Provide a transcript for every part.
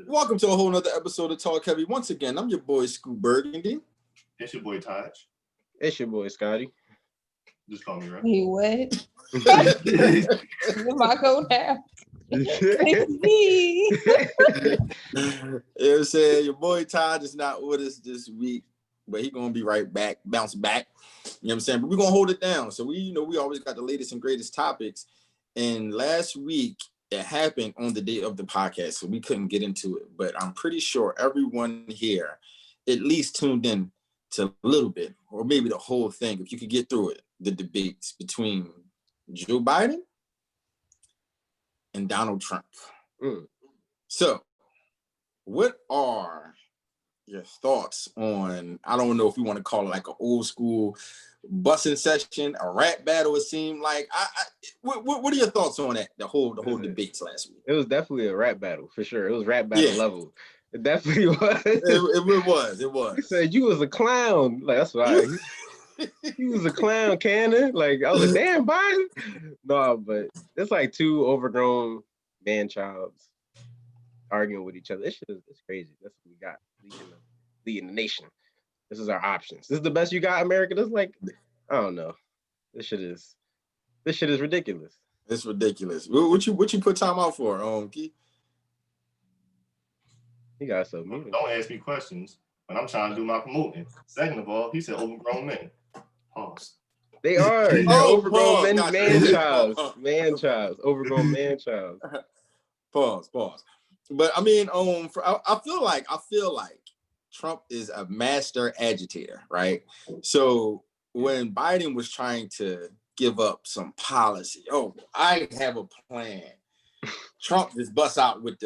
Welcome to a whole nother episode of Talk Heavy. Once again, I'm your boy Scoop Burgundy. It's your boy Taj. It's your boy Scotty. Just call me right. Hey, what? Am I go now? It's me. You know what I'm saying? Your boy Todd is not with us this week, but he's gonna be right back, bounce back. You know what I'm saying? But we're gonna hold it down. So we always got the latest and greatest topics. And last week it happened on the day of the podcast, so we couldn't get into it. But I'm pretty sure everyone here at least tuned in to a little bit, or maybe the whole thing, if you could get through it, the debates between Joe Biden and Donald Trump. So, what are your thoughts on, I don't know if we want to call it like an old school busing session, a rap battle, it seemed like. What are your thoughts on that, the whole debates last week? It was definitely a rap battle, for sure. It was rap battle level. It definitely was. It was. He said, you was a clown. Like, that's why. He was a clown, Cannon. Like, I was like, damn, Biden. No, but it's like two overgrown man-childs arguing with each other. It's crazy. That's what we got leading the nation. This is our options. This is the best you got, America. This is like, I don't know. This shit is ridiculous. It's ridiculous. What you put time out for, Key? He got so muted. Don't ask me questions when I'm trying to do my promoting. Second of all, he said overgrown men. Pause. They are. They're overgrown man-childs. Overgrown man-childs. Pause. But I mean, I feel like Trump is a master agitator, right? So when Biden was trying to give up some policy, I have a plan. Trump just busts out with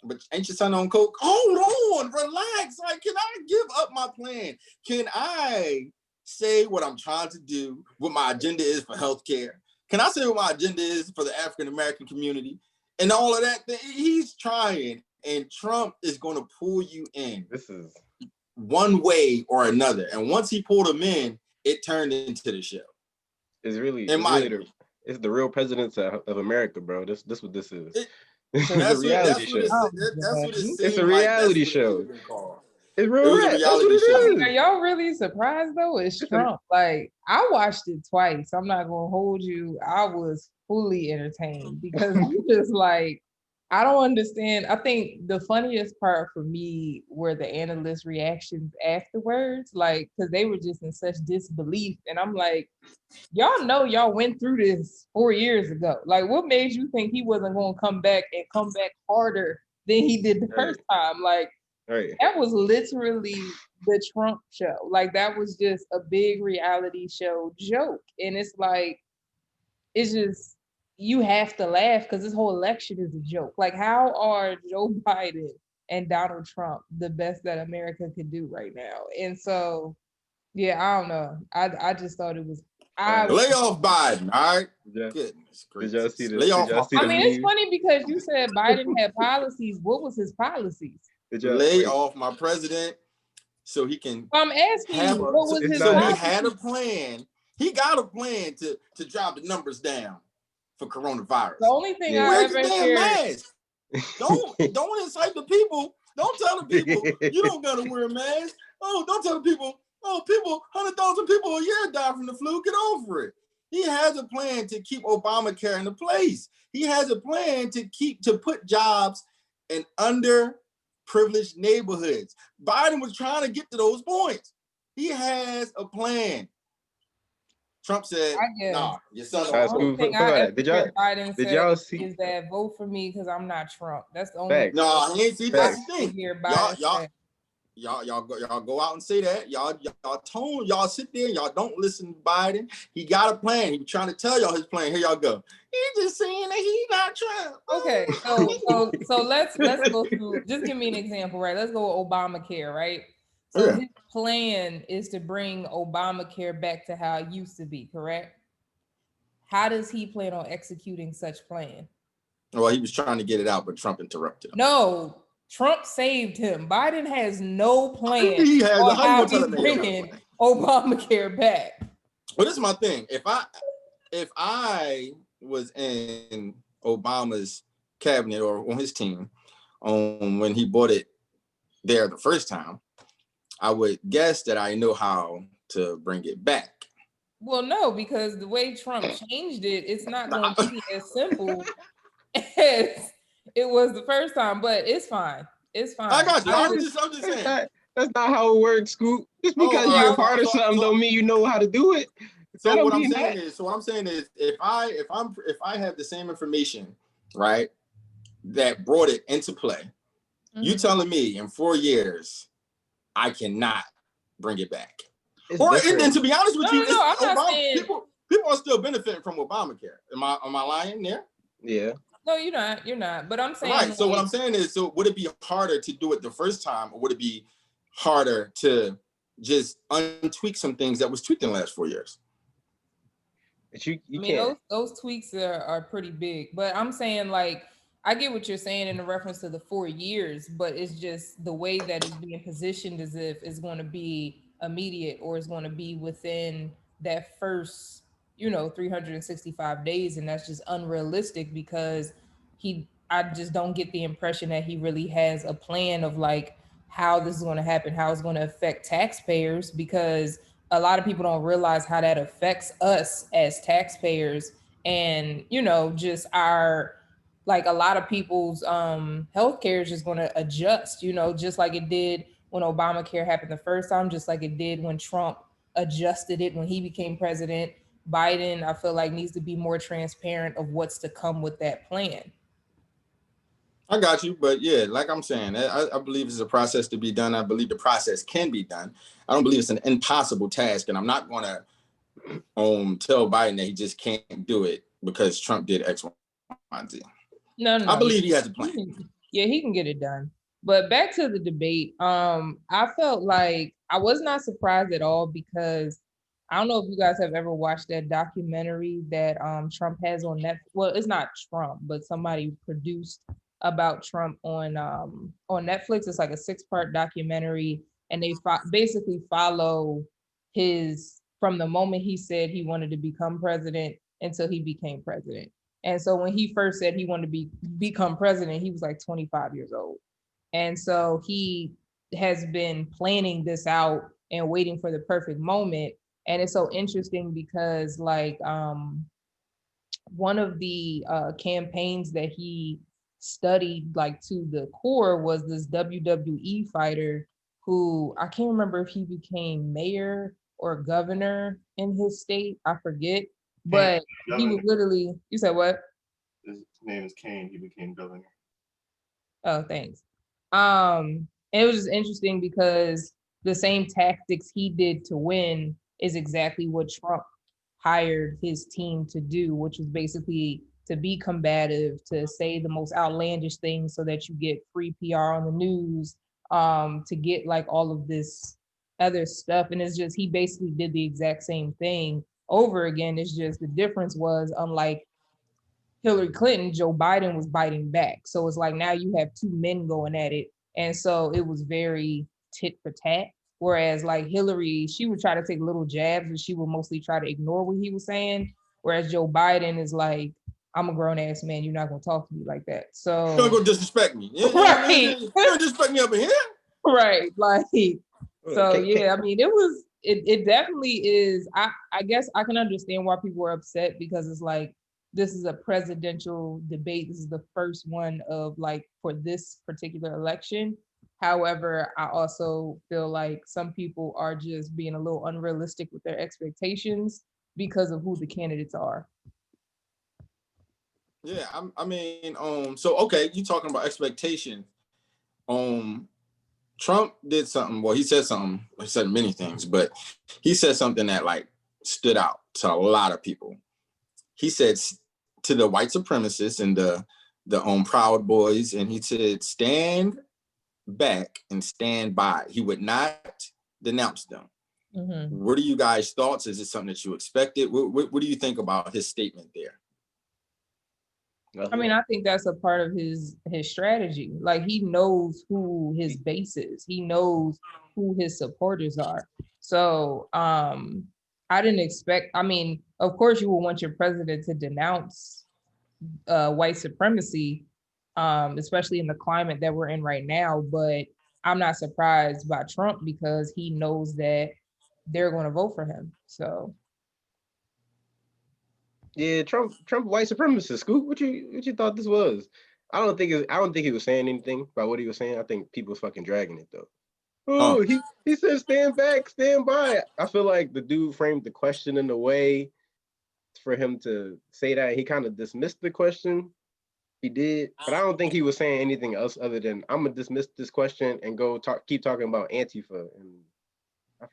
but ain't your son on coke? Hold on, relax. Like, can I give up my plan? Can I say what I'm trying to do, what my agenda is for healthcare? Can I say what my agenda is for the African-American community? And all of that, he's trying, and Trump is going to pull you in. This is one way or another. And once he pulled him in, it turned into the show. It's the real presidents of America, bro. This what this is. It's a reality show. It's a reality show. It's real rap. That's what it is. Are y'all really surprised though? It's Trump. Like, I watched it twice. I'm not gonna hold you. I was fully entertained because you just like, I don't understand. I think the funniest part for me were the analyst reactions afterwards, like, because they were just in such disbelief. And I'm like, y'all know y'all went through this 4 years ago. Like, what made you think he wasn't going to come back harder than he did the first time? Like, that was literally the Trump show. Like, that was just a big reality show joke. And it's like, it's just, you have to laugh because this whole election is a joke. Like, how are Joe Biden and Donald Trump the best that America could do right now? And so, yeah, I don't know. I just thought it was. Lay off Biden, all right? Goodness gracious. Did y'all see Lay off. I mean, it's funny because you said Biden had policies. What was his policies? Lay off my president so he can. I'm asking you, what was his So policy? he had a plan. He got a plan to drop the numbers down for coronavirus. The only thing I Where's ever the damn heard. mask? Don't incite the people. Don't tell the people you don't gotta wear a mask. Don't tell the people. 100,000 people a year die from the flu. Get over it. He has a plan to keep Obamacare into place. He has a plan to put jobs in underprivileged neighborhoods. Biden was trying to get to those points. He has a plan. Trump said, "Nah, your son." Did y'all see? Is that vote for me because I'm not Trump? That's the only. No, he ain't see. That's the thing. Y'all Y'all go out and say that. Y'all sit there and y'all don't listen to Biden. He got a plan. He was trying to tell y'all his plan. Here y'all go. He's just saying that he's not Trump. Okay, so let's go through. Just give me an example, right? Let's go with Obamacare, right? So his plan is to bring Obamacare back to how it used to be, correct? How does he plan on executing such plan? Well, he was trying to get it out, but Trump interrupted him. No, Trump saved him. Biden has no plan on how he's bringing Obamacare back. Well, this is my thing. If I was in Obama's cabinet or on his team, when he bought it there the first time, I would guess that I know how to bring it back. Well, no, because the way Trump changed it, it's not going to be as simple as it was the first time. But it's fine. It's fine. I got you. I'm just That's saying. that's not how it works, Scoop. Just because Oh, you're all a part right. of something don't mean you know how to do it. So That don't what I'm mean saying that. is, if I have the same information, right, that brought it into play, you telling me in 4 years I cannot bring it back? It's Or different. and to be honest with No, you, no, I'm not Obama, saying. people are still benefiting from Obamacare. Am I lying there? Yeah. No, you're not. You're not. But I'm saying. Right. So what like, I'm saying is, so would it be harder to do it the first time, or would it be harder to just untweak some things that was tweaked in the last 4 years? But you I mean, can't. those tweaks are pretty big. But I'm saying, like, I get what you're saying in the reference to the 4 years, but it's just the way that it's being positioned as if it's going to be immediate or it's going to be within that first, 365 days. And that's just unrealistic because I just don't get the impression that he really has a plan of like how this is going to happen, how it's going to affect taxpayers, because a lot of people don't realize how that affects us as taxpayers and just our, like, a lot of people's healthcare is just going to adjust, just like it did when Obamacare happened the first time, just like it did when Trump adjusted it when he became president. Biden, I feel like, needs to be more transparent of what's to come with that plan. I got you, but yeah, like I'm saying, I believe it's a process to be done. I believe the process can be done. I don't believe it's an impossible task, and I'm not going to tell Biden that he just can't do it because Trump did X, Y, and Z. No. I believe he has a plan. Yeah, he can get it done. But back to the debate, I felt like I was not surprised at all because I don't know if you guys have ever watched that documentary that Trump has on Netflix. Well, it's not Trump, but somebody produced about Trump on Netflix. It's like a 6-part documentary, and they basically follow his from the moment he said he wanted to become president until he became president. And so when he first said he wanted to become president, he was like 25 years old. And so he has been planning this out and waiting for the perfect moment. And it's so interesting because like one of the campaigns that he studied like to the core was this WWE fighter who I can't remember if he became mayor or governor in his state. I forget. But he was literally, you said what? His name is Kane. He became governor. Oh, thanks. It was just interesting because the same tactics he did to win is exactly what Trump hired his team to do, which was basically to be combative, to say the most outlandish things so that you get free PR on the news, to get like all of this other stuff. And it's just, he basically did the exact same thing over again. It's just the difference was, unlike Hillary Clinton, Joe Biden was biting back. So it's like now you have two men going at it. And so it was very tit for tat. Whereas like Hillary, she would try to take little jabs, but she would mostly try to ignore what he was saying. Whereas Joe Biden is like, I'm a grown ass man. You're not gonna talk to me like that. So You're gonna disrespect me. Right. You don't disrespect me up in here. Right. Like, so yeah, I mean, it definitely is. I guess I can understand why people are upset because it's like, this is a presidential debate. This is the first one of like for this particular election. However, I also feel like some people are just being a little unrealistic with their expectations because of who the candidates are. Yeah, I mean, so okay, you talking about expectation. Trump did something. Well, he said something. He said many things, but he said something that like stood out to a lot of people. He said to the white supremacists and the Proud Boys, and he said, stand back and stand by. He would not denounce them. Mm-hmm. What are you guys' thoughts? Is it something that you expected? What do you think about his statement there? I mean, I think that's a part of his strategy. Like, he knows who his base is. He knows who his supporters are. So I didn't expect, I mean, of course you will want your president to denounce white supremacy, especially in the climate that we're in right now. But I'm not surprised by Trump because he knows that they're going to vote for him. So Yeah, Trump white supremacist. Scoop, what you thought this was? I don't think he was saying anything about what he was saying. I think people was fucking dragging it though. Oh, he said stand back, stand by. I feel like the dude framed the question in a way for him to say that. He kind of dismissed the question. He did, but I don't think he was saying anything else other than I'm gonna dismiss this question and keep talking about Antifa and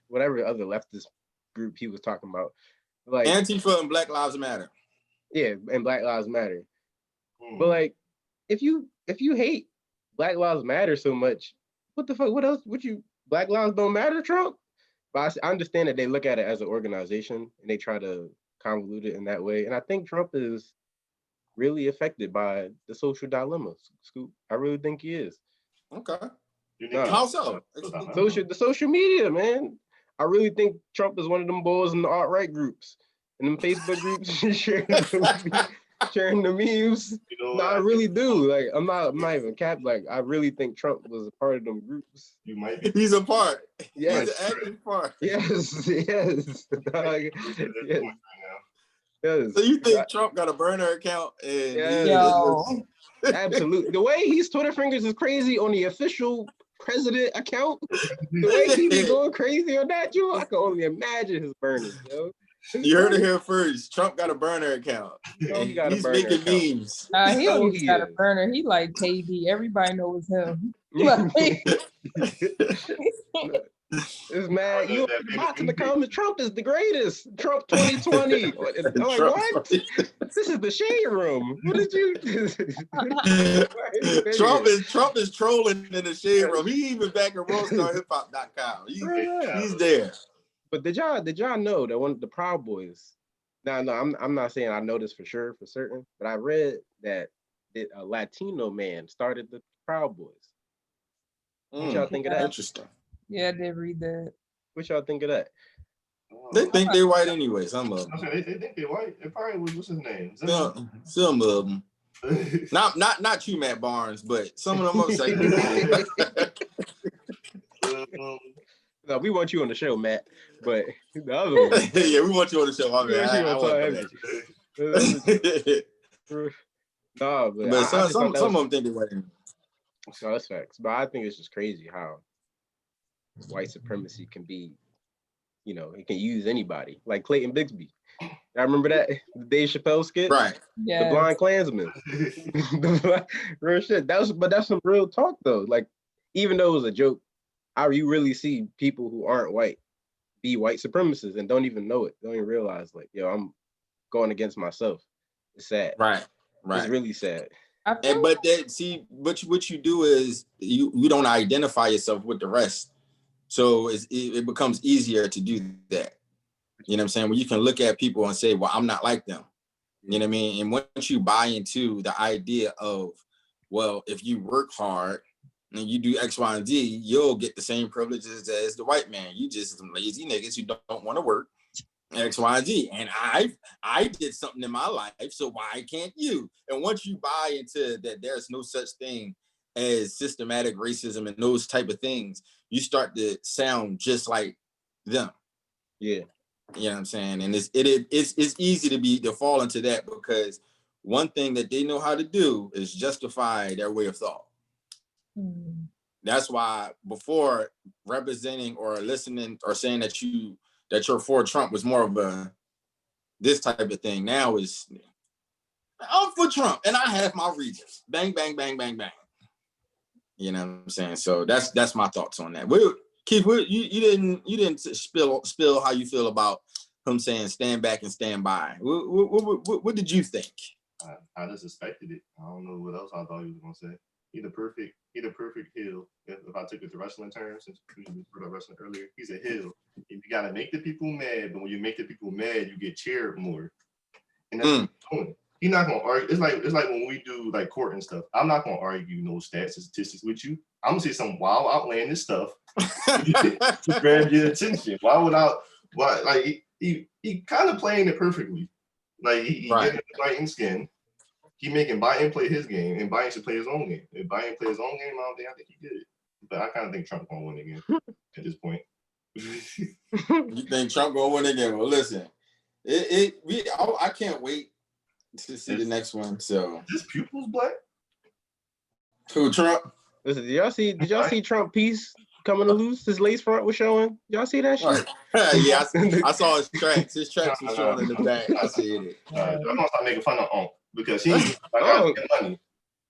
whatever other leftist group he was talking about. Like Antifa and Black Lives Matter. Yeah, and Black Lives Matter. But like, if you hate Black Lives Matter so much, what the fuck? What else? Black Lives don't matter, Trump? But I understand that they look at it as an organization and they try to convolute it in that way. And I think Trump is really affected by the social dilemma. Scoop, I really think he is. Okay. How so? The social media, man. I really think Trump is one of them boys in the alt-right groups, in them Facebook groups, sharing the memes. No, I really do. Like, I'm not even capped. Like, I really think Trump was a part of them groups. You might be. He's a part. Yes. He's an active part. Yes. Yes. Yes. So you think Trump got a burner account? Absolutely. The way he's Twitter fingers is crazy on the official president account. The way he be going crazy on that, I can only imagine his burner. You heard it here first. Trump got a burner account. He's making memes. He don't got a burner. He like KD. Everybody knows him. It's mad. You box in the comments. Trump is the greatest. Trump 2020. I'm like, what? This is the shade room. What did you? Trump is trolling in the shade room. He even back at roadstarhiphop.com. He's there. But did y'all know that one of the Proud Boys? No, I'm not saying I know this for certain, but I read that a Latino man started the Proud Boys. What y'all think of that? Interesting. Yeah, I did read that. What y'all think of that? They think they're white anyway. Some of them. They think they're white. It probably was, what's his name? Some of them. Not you, Matt Barnes, but some of them are saying. No, we want you on the show, Matt. But the other one. Yeah, we want you on the show. No, but some of them think they're white. No, that's facts. But I think it's just crazy how white supremacy can be, it can use anybody. Like Clayton Bigsby. I remember that the Dave Chappelle skit, right? Yeah, the Blind Klansman. Real shit. But that's some real talk though. Like, even though it was a joke, you really see people who aren't white be white supremacists and don't even know it. Don't even realize, like, I'm going against myself. It's sad. Right. It's really sad. What you do is you don't identify yourself with the rest. So it becomes easier to do that. You know what I'm saying? When you can look at people and say, well, I'm not like them. You know what I mean? And once you buy into the idea of, well, if you work hard and you do X, Y, and Z, you'll get the same privileges as the white man. You just some lazy niggas who don't want to work. X, Y, and Z. And I did something in my life, so why can't you? And once you buy into that there's no such thing as systematic racism and those type of things, you start to sound just like them. Yeah. You know what I'm saying? And it's easy to fall into that because one thing that they know how to do is justify their way of thought. Mm. That's why before representing or listening or saying that you're for Trump was more of this type of thing. Now is I'm for Trump and I have my reasons. Bang, bang, bang, bang, bang. You know what I'm saying? So that's my thoughts on that. Keith, you didn't spill how you feel about him saying stand back and stand by. What did you think? I just expected it. I don't know what else I thought he was gonna say. He the perfect heel. If I took it to wrestling terms, since we brought up wrestling earlier, he's a heel. You gotta make the people mad, but when you make the people mad, you get cheered more. And that's what he's doing. He's not gonna argue. It's like when we do like court and stuff. I'm not gonna argue no stats and statistics with you. I'm gonna say some wild, outlandish stuff to grab your attention. Why would I? Why like he kind of playing it perfectly. Like he getting right in skin. he making Biden play his game, and Biden should play his own game. If Biden play his own game, I think he did it. But I kind of think Trump gonna win again at this point. You think Trump gonna win again? Well, listen, I can't wait to see the next one. So his pupils black. Who, Trump? Listen, did y'all see Trump piece coming to loose? His lace front was showing. Y'all see that shit? Yeah, I saw his tracks. His tracks was showing in the back. I see it. I'm gonna start making fun of Unc because he ain't money.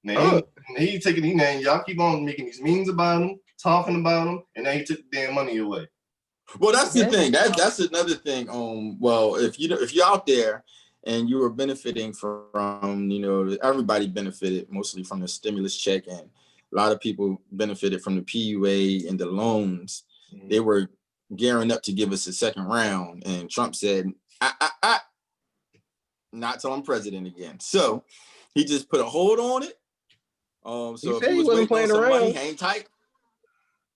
Now he taking these names. Y'all keep on making these memes about him, talking about him, and then he took the damn money away. Well, that's the thing. That's another thing. Well, if you're out there and you are benefiting from, everybody benefited mostly from the stimulus check, and a lot of people benefited from the PUA and the loans. Mm-hmm. They were gearing up to give us a second round, and Trump said, not till I'm president again. So he just put a hold on it. So he wasn't playing around. Money, hang tight.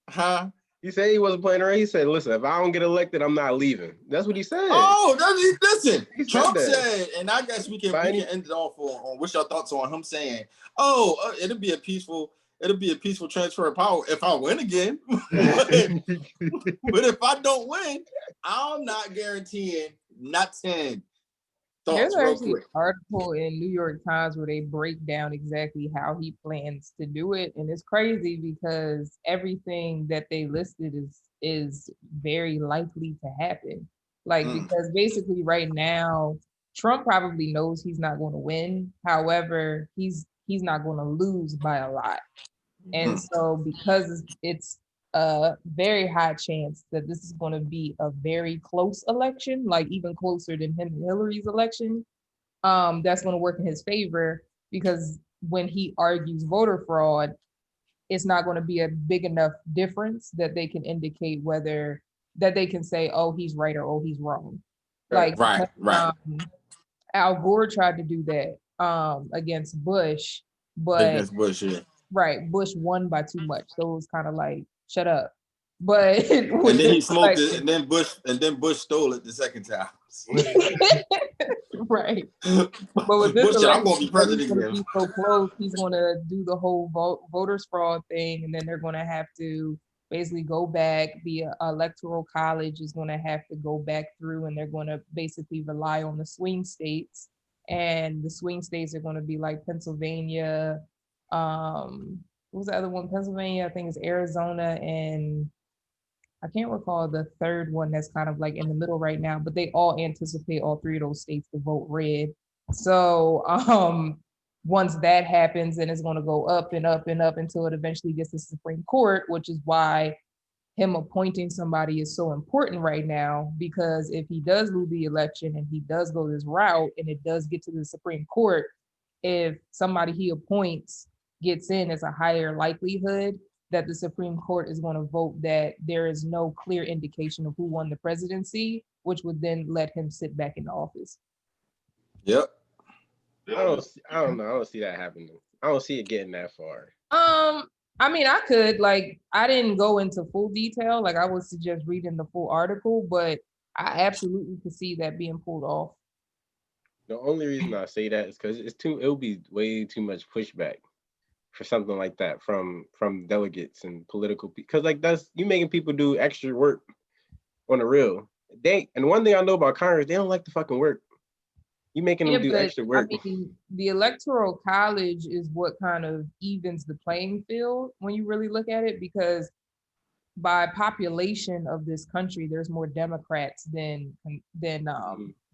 Huh? He said he wasn't playing around. He said, listen, if I don't get elected, I'm not leaving. That's what he said. Oh, listen. Trump said, said, and I guess we can end it off on what's your thoughts on him saying, it'll be a peaceful transfer of power if I win again. But if I don't win, I'm not guaranteeing nothing. There's actually an article in New York Times where they break down exactly how he plans to do it. And it's crazy because everything that they listed is very likely to happen. Because basically right now, Trump probably knows he's not going to win. However, he's not going to lose by a lot. And so because it's a very high chance that this is going to be a very close election, like even closer than him and Hillary's election, that's going to work in his favor, because when he argues voter fraud, it's not going to be a big enough difference that they can indicate that they can say, oh, he's right or oh, he's wrong. Right. Al Gore tried to do that against Bush, but Bush won by too much. So it was kind of like, shut up. But and then he smoked it, and then Bush stole it the second time. Right. But with this Bush, I'm gonna be president again. He's so close, he's gonna do the whole voters fraud thing, and then they're gonna have to basically go back. The electoral college is gonna have to go back through, and they're gonna basically rely on the swing states. And the swing states are gonna be like Pennsylvania, what was the other one? Pennsylvania, I think it's Arizona, and I can't recall the third one that's kind of like in the middle right now, but they all anticipate all three of those states to vote red. So once that happens, then it's going to go up and up and up until it eventually gets to the Supreme Court, which is why him appointing somebody is so important right now, because if he does lose the election and he does go this route and it does get to the Supreme Court, if somebody he appoints gets in, there's a higher likelihood that the Supreme Court is going to vote that there is no clear indication of who won the presidency, which would then let him sit back in the office. Yep. I don't know. I don't see that happening. I don't see it getting that far. I mean, I could, I didn't go into full detail. I would suggest reading the full article, but I absolutely could see that being pulled off. The only reason I say that is because it'll be way too much pushback for something like that from delegates and political people, because that's you making people do extra work on the real. And one thing I know about Congress, they don't like to fucking work. You making them do extra work. I mean, the electoral college is what kind of evens the playing field when you really look at it, because by population of this country, there's more Democrats than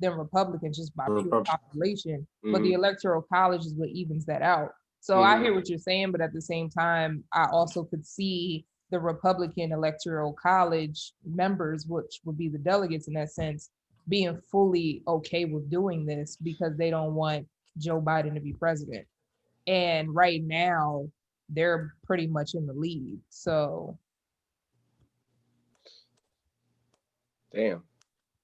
Republicans, just by pure population. Mm-hmm. But the electoral college is what evens that out. So I hear what you're saying, but at the same time, I also could see the Republican electoral college members, which would be the delegates in that sense, being fully okay with doing this because they don't want Joe Biden to be president. And right now, they're pretty much in the lead. So. Damn.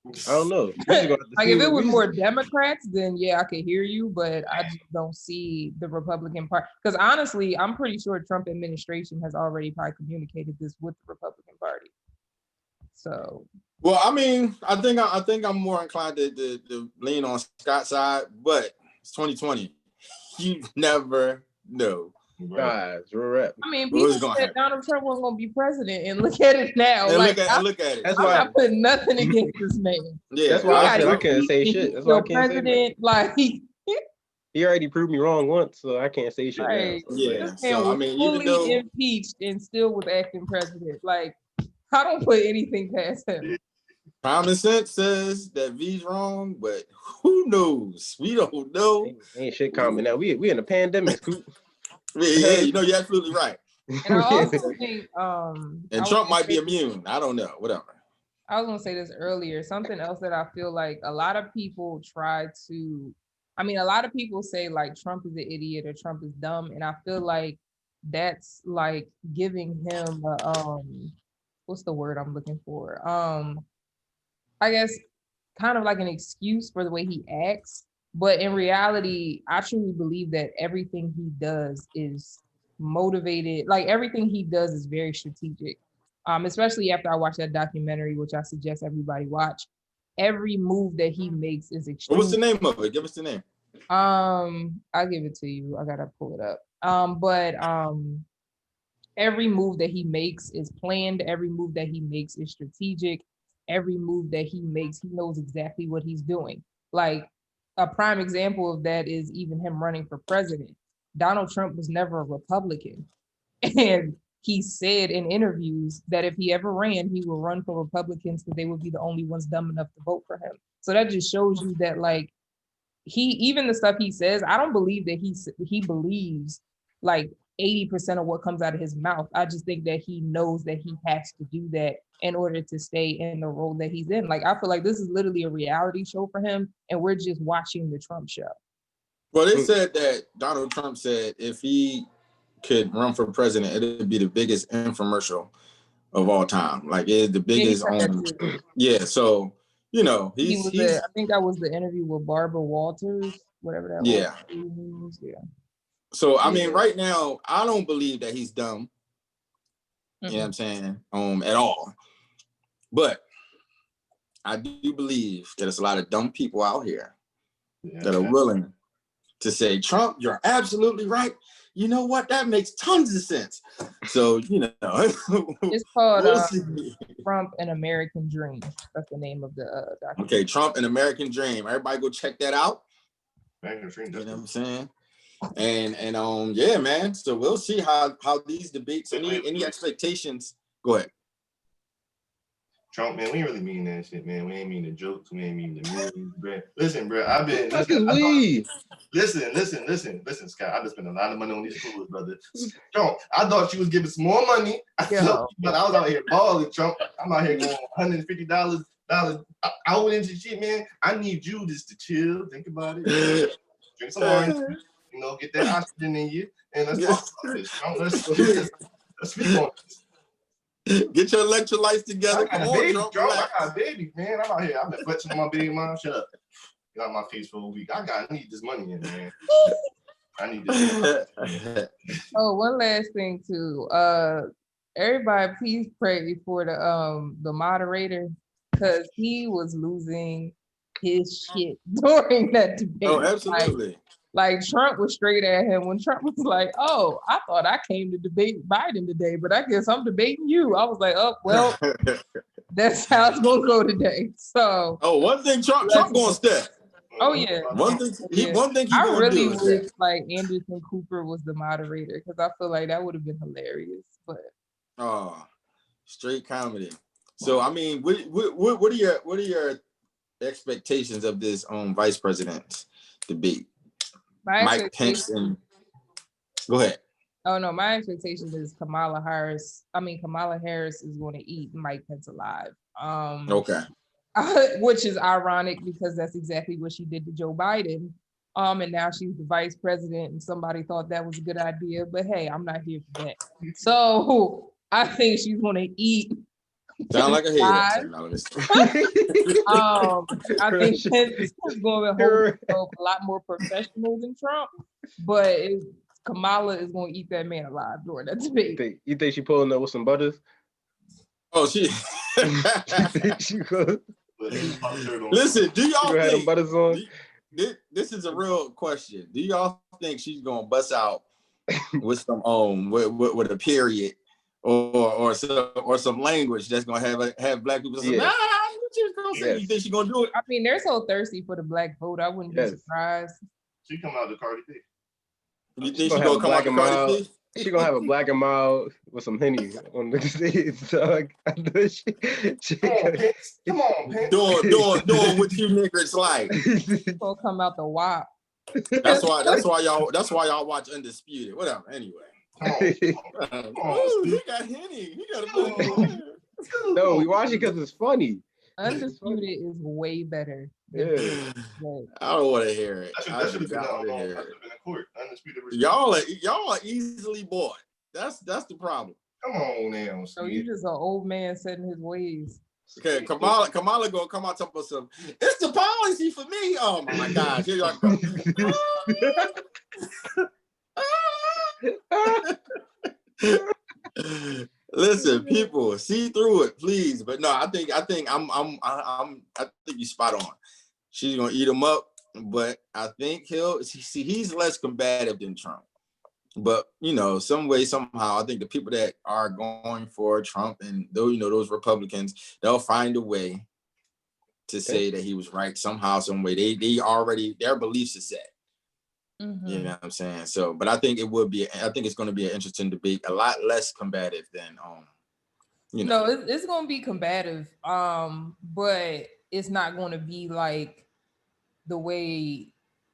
I don't know. If it was more Democrats, then yeah, I could hear you, but I just don't see the Republican Party. Because honestly, I'm pretty sure Trump administration has already probably communicated this with the Republican Party. So. Well, I mean, I think I'm more inclined to lean on Scott's side, but it's 2020. you never know. Nah, it's real rap. I mean, What was people gonna said happen? Donald Trump wasn't going to be president, and look at it now. And Like, look at it. That's I'm why. not putting nothing against this man. Yeah, That's why I said I He can't say he's shit. That's why I still can't say president. Like, he already proved me wrong once, so I can't say shit now. right. So, Yeah. This man So I was mean, even fully though impeached and still was acting president. Like, I don't put anything past him. common sense says that V's wrong, but who knows? We don't know. ain't shit common now. We in a pandemic, Scoop. Yeah, you know, you're absolutely right. And I also think And Trump might be immune. I don't know. Whatever. I was gonna say this earlier. Something else that I feel like a lot of people try to, I mean, a lot of people say like Trump is an idiot or Trump is dumb, and I feel like that's like giving him what's the word I'm looking for? I guess kind of like an excuse for the way he acts. But in reality, I truly believe that everything he does is motivated. Like everything he does is very strategic. Especially after I watched that documentary, which I suggest everybody watch. Every move that he makes is extreme. What's the name of it? Give us the name. I'll give it to you. I gotta pull it up. But every move that he makes is planned. Every move that he makes is strategic. Every move that he makes, he knows exactly what he's doing. Like a prime example of that is even him running for president. Donald Trump was never a Republican. And he said in interviews that if he ever ran, he would run for Republicans because they would be the only ones dumb enough to vote for him. So that just shows you that like even the stuff he says, I don't believe that he believes like 80% of what comes out of his mouth. I just think that he knows that he has to do that in order to stay in the role that he's in. Like I feel like this is literally a reality show for him, and we're just watching the Trump show. Well, they said that Donald Trump said if he could run for president, it would be the biggest infomercial of all time. Like it's the biggest yeah. So you know, he's I think that was the interview with Barbara Walters, whatever that was. Yeah. So I mean, right now, I don't believe that he's dumb. You know what I'm saying? At all. But I do believe that there's a lot of dumb people out here that are willing to say, Trump, you're absolutely right. You know what? That makes tons of sense. So, you know. It's called Trump, An American Dream. That's the name of the documentary. Okay, Trump, An American Dream. Everybody go check that out. You know what I'm saying? And yeah, man. So we'll see how these debates, any expectations. Go ahead. Trump, man, we ain't really mean that shit, man. We ain't mean the jokes. We ain't mean the memes, bro. Listen, bro, listen, Scott. I just spent a lot of money on these schools, brother. Trump, I thought you was giving some more money. But I was out here balling, Trump. I'm out here going $150 out into shit, man. I need you just to chill, think about it, drink some orange, you know, get that oxygen in you, and let's talk about this. Trump, let's speak on this. Get your electrolytes together. Come on, Trump. I got a baby, man. I'm out here. I've been flexing on my baby mom. Shut up. Get out my face for a week. I need this money in, man. I need this. Oh, one last thing too. Everybody, please pray for the moderator because he was losing his shit during that debate. Oh, absolutely. Like Trump was straight at him when Trump was like, "Oh, I thought I came to debate Biden today, but I guess I'm debating you." I was like, "Oh, well, that's how it's gonna go today." So, one thing Trump gonna step. Oh yeah. One thing I really wish like Anderson Cooper was the moderator because I feel like that would have been hilarious. But straight comedy. So I mean, what are your expectations of this vice president's debate? Mike Pence and go ahead. Oh no, my expectation is Kamala Harris is going to eat Mike Pence alive. Okay. Which is ironic because that's exactly what she did to Joe Biden. And now she's the vice president, and somebody thought that was a good idea. But hey, I'm not here for that. So I think she's going to eat. Sound like a hater. I think Pence is going to hold a lot more professional than Trump, but Kamala is going to eat that man alive during that debate. You think she pulling up with some butters? Oh, she. Listen, do y'all think butters on? This is a real question? Do y'all think she's gonna bust out with some with a period or some language that's gonna have black people say, Yes. what you gonna say? Yes. You think she's gonna do it? I mean, they're so thirsty for the black vote. I wouldn't be Yes. surprised. She come out to Cardi B. You think She she gonna gonna have a come out black to and Cardi mild. B? She gonna have a black and mild with some Henny on the stage. So I know she Come on, Pence. Come on, Pence. Doing what you niggas like. Gonna come out the WAP. That's why y'all watch Undisputed. Whatever. Anyway. Come on, He got Henny. He got a No, we watch it because it's funny. Undisputed is way better. Yeah. I don't want to hear it. That I should do have been not want to on hear it. in court. Undisputed versus- Y'all are easily bought. That's the problem. Come on now. So you just an old man setting his ways. Okay, Kamala gonna come out talking about some. It's the policy for me. Oh my gosh, here y'all go. Listen, people, see through it, please. But no, I think you spot on. She's gonna eat him up, but I think he's less combative than Trump. But some way, somehow, I think the people that are going for Trump and those Republicans, they'll find a way to say that he was right somehow, some way. They already, their beliefs are set. Mm-hmm. You know what I'm saying? So, but I think it's going to be an interesting debate, a lot less combative than No, it's going to be combative, but it's not going to be like the way.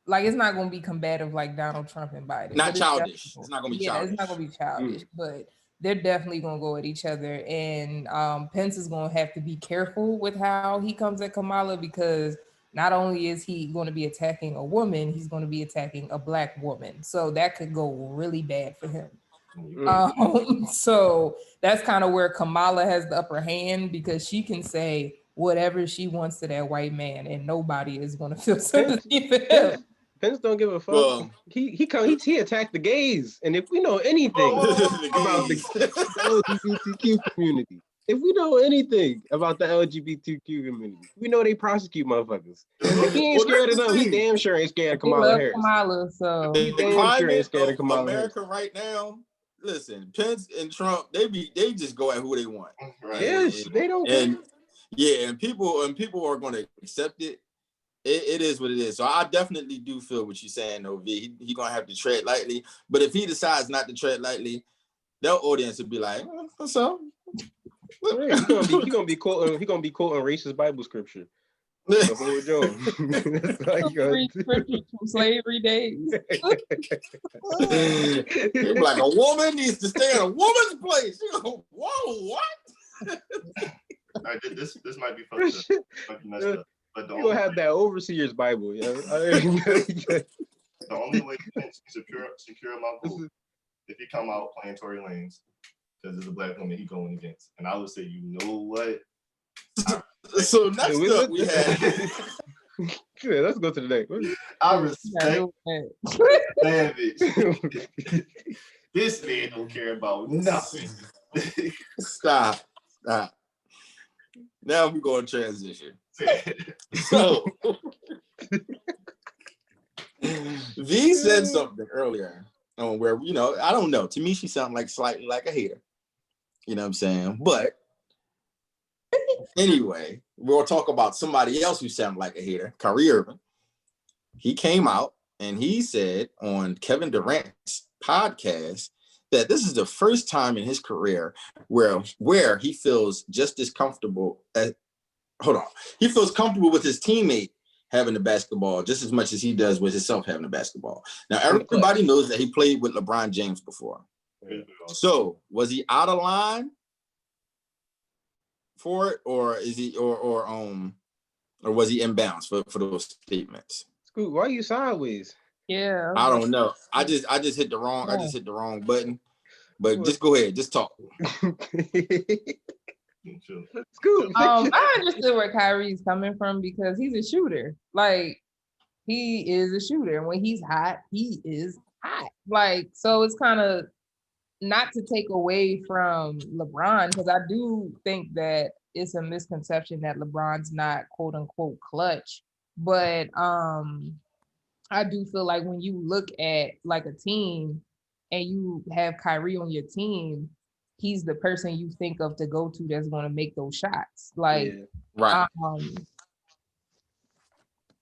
Like, it's not going to be combative like Donald Trump and Biden. Not childish. It's not going to be childish. Yeah, it's not going to be childish, but they're definitely going to go at each other. And Pence is going to have to be careful with how he comes at Kamala, because not only is he going to be attacking a woman, he's going to be attacking a black woman. So that could go really bad for him. So that's kind of where Kamala has the upper hand, because she can say whatever she wants to that white man and nobody is going to feel sympathy for him. Pence don't give a fuck. Well, he attacked the gays, and if we know anything about the LGBTQ community, we know they prosecute motherfuckers. If he ain't scared of them, he damn sure ain't scared of Kamala Harris. Kamala, so he damn sure ain't scared of Kamala America Harris. Right now. Listen, Pence and Trump, they just go at who they want. Right? Yes, they don't. And people are going to accept it. It is what it is. So I definitely do feel what you're saying, though, V. He gonna have to tread lightly. But if he decides not to tread lightly, their audience will be like, what's up? He gonna be quoting racist Bible scripture. That's what we're doing. Scripture from slavery days. Like, a woman needs to stay in a woman's place. Whoa, what? All right, this might be fucked up. Might be messed up. But you gonna have that overseer's Bible, yeah. The only way you can secure my vote if he come out playing Tory Lanez, because it's a black woman he going against, and I would say, you know what? So next up we had. Yeah, let's go to the next. I respect Savage. This man don't care about nothing. Stop. Now we're going to transition. So, V said something earlier where, I don't know. To me, she sounded slightly like a hater. You know what I'm saying? But anyway, we'll talk about somebody else who sounded like a hater, Kyrie Irving. He came out and he said on Kevin Durant's podcast that this is the first time in his career where he feels just as comfortable he feels comfortable with his teammate having the basketball just as much as he does with himself having the basketball. Now, everybody knows that he played with LeBron James before. So was he out of line for it, or is he or was he inbounds for those statements? Scoot, why are you sideways? Yeah. I don't know. I just hit the wrong button. But just go ahead, just talk. Scoot. I understood where Kyrie's coming from, because he's a shooter. Like, he is a shooter. When he's hot, he is hot. Like, so it's kind of not to take away from LeBron, because I do think that it's a misconception that LeBron's not quote unquote clutch. But I do feel like when you look at like a team and you have Kyrie on your team, he's the person you think of to go to that's going to make those shots. Like, Yeah. Right.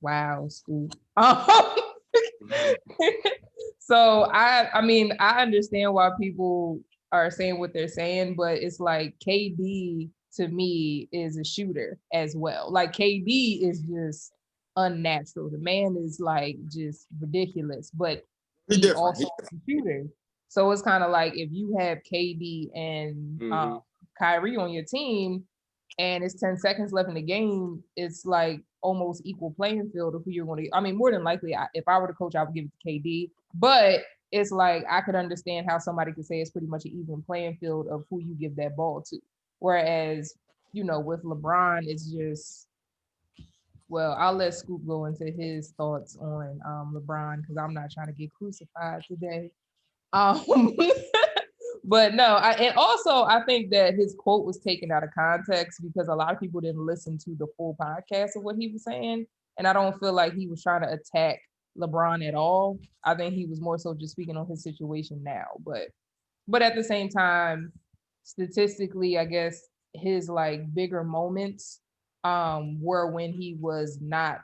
Wow, Scoop. So I mean, I understand why people are saying what they're saying, but it's like KD to me is a shooter as well. Like KD is just unnatural. The man is like just ridiculous, but He's he's different. also a shooter. So it's kind of like if you have KD and Kyrie on your team, and it's 10 seconds left in the game, it's like almost equal playing field of who you're going to. I mean, more than likely, if I were the coach, I would give it to KD. But it's like I could understand how somebody could say it's pretty much an even playing field of who you give that ball to. Whereas, you know, with LeBron, it's just, well, I'll let Scoop go into his thoughts on LeBron because I'm not trying to get crucified today. But no, and also I think that his quote was taken out of context because a lot of people didn't listen to the full podcast of what he was saying. And I don't feel like he was trying to attack LeBron at all. I think he was more so just speaking on his situation now. But at the same time, statistically, I guess his like bigger moments were when he was not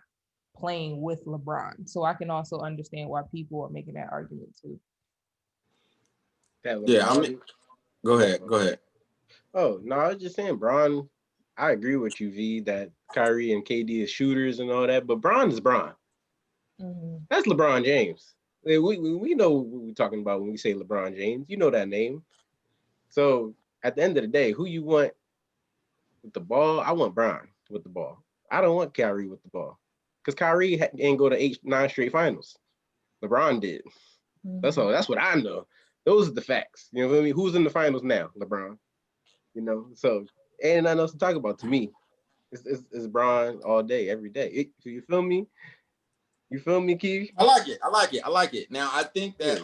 playing with LeBron. So I can also understand why people are making that argument too. Yeah, I mean, go ahead. Oh, no, I was just saying, Bron, I agree with you, V, that Kyrie and KD is shooters and all that, but Bron is Bron. That's LeBron James. We know what we're talking about when we say LeBron James. You know that name. So at the end of the day, who you want with the ball? I want Bron with the ball. I don't want Kyrie with the ball because Kyrie didn't go to 9 straight finals. LeBron did. That's all. That's what I know. Those are the facts. You know what I mean? Who's in the finals now? LeBron. You know, so ain't nothing else to talk about to me. It's Bron all day, every day. You feel me? You feel me, Keith? I like it. Now I think that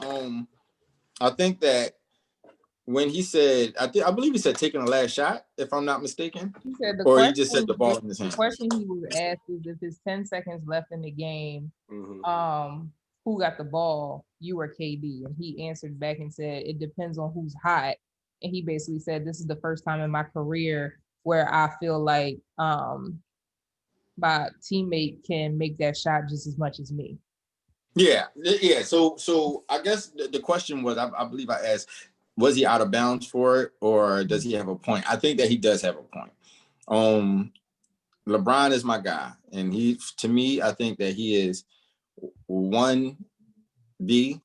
when he said, I believe he said taking the last shot, if I'm not mistaken. He said he just said the ball in his hand. The question he was asked is if it's 10 seconds left in the game, who got the ball, you or KD? And he answered back and said, it depends on who's hot. And he basically said, this is the first time in my career where I feel like my teammate can make that shot just as much as me. Yeah. So I guess the question was, I believe I asked, was he out of bounds for it, or does he have a point? I think that he does have a point. LeBron is my guy, and to me, I think that he is 1B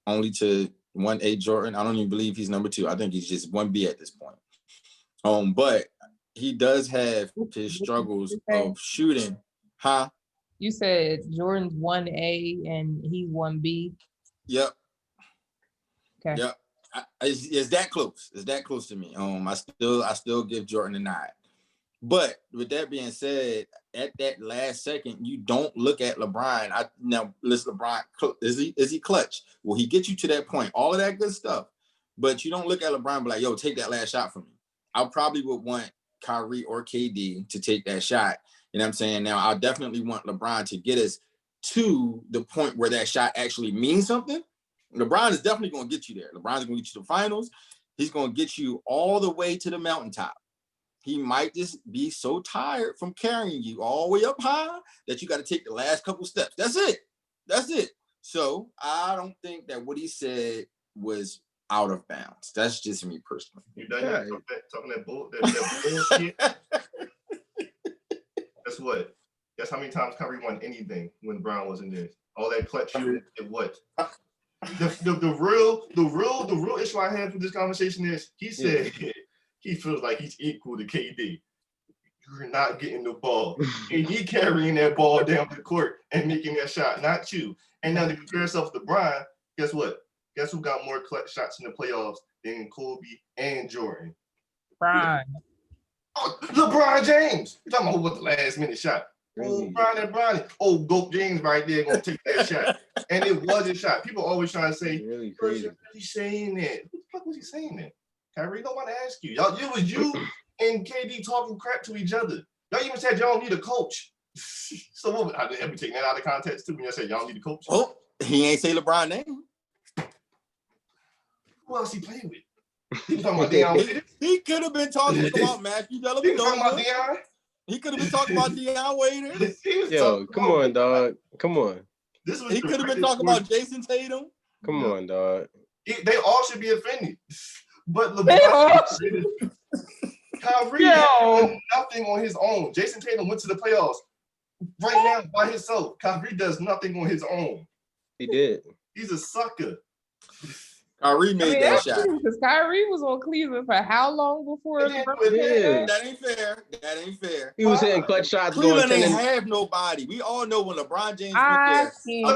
only to 1A Jordan. I don't even believe he's number 2. I think he's just 1B at this point. But he does have his struggles of shooting. Huh? You said Jordan's 1A and he's 1B. Yep. Okay. Yep. It's that close. It's that close to me. I still give Jordan a nod. But with that being said, at that last second, you don't look at LeBron. Now listen, LeBron, is he clutch? Will he get you to that point? All of that good stuff. But you don't look at LeBron and be like, yo, take that last shot from me. I probably would want Kyrie or KD to take that shot. You know what I'm saying? Now, I definitely want LeBron to get us to the point where that shot actually means something. LeBron is definitely going to get you there. LeBron's going to get you to the finals. He's going to get you all the way to the mountaintop. He might just be so tired from carrying you all the way up high that you got to take the last couple steps. That's it. So I don't think that what he said was out of bounds. That's just me personally. You done yet? Talking that bullshit? Guess what? Guess how many times Kyrie won anything when Brown wasn't there? All that clutch shooting. What? The real issue I had with this conversation is he said he feels like he's equal to KD. You're not getting the ball. And he carrying that ball down the court and making that shot, not you. And now to compare yourself to Brian, guess what? Guess who got more clutch shots in the playoffs than Kobe and Jordan? Brian. Oh, LeBron James. You're talking about who was the last minute shot? Oh, Brian. Oh, Dope James right there gonna take that shot. And it was a shot. People always trying to say, really crazy. Who's he saying that? Who the fuck was he saying that? Kyrie, don't want to ask you. Y'all, it was you and KD talking crap to each other. Y'all even said y'all don't need a coach. So what? I be taking that out of context too when you say y'all need a coach. Oh, he ain't say LeBron name. Who else he playing with? He was talking about Deion Waiters. He could have been talking about Matthew He was talking about Dellavedova. Deion. He could have been talking about Deion Waiters. Yo, come on, dog. Come on. He could have been talking about Jason Tatum. Come on, dog. They all should be offended. But LeBron, Kyrie did nothing on his own. Jason Tatum went to the playoffs right now by himself. Kyrie does nothing on his own. He did. He's a sucker. Kyrie made that shot. Because Kyrie was on Cleveland for how long before LeBron? Yeah. That ain't fair. That ain't fair. He was hitting clutch shots. Cleveland ain't have nobody. We all know when LeBron James I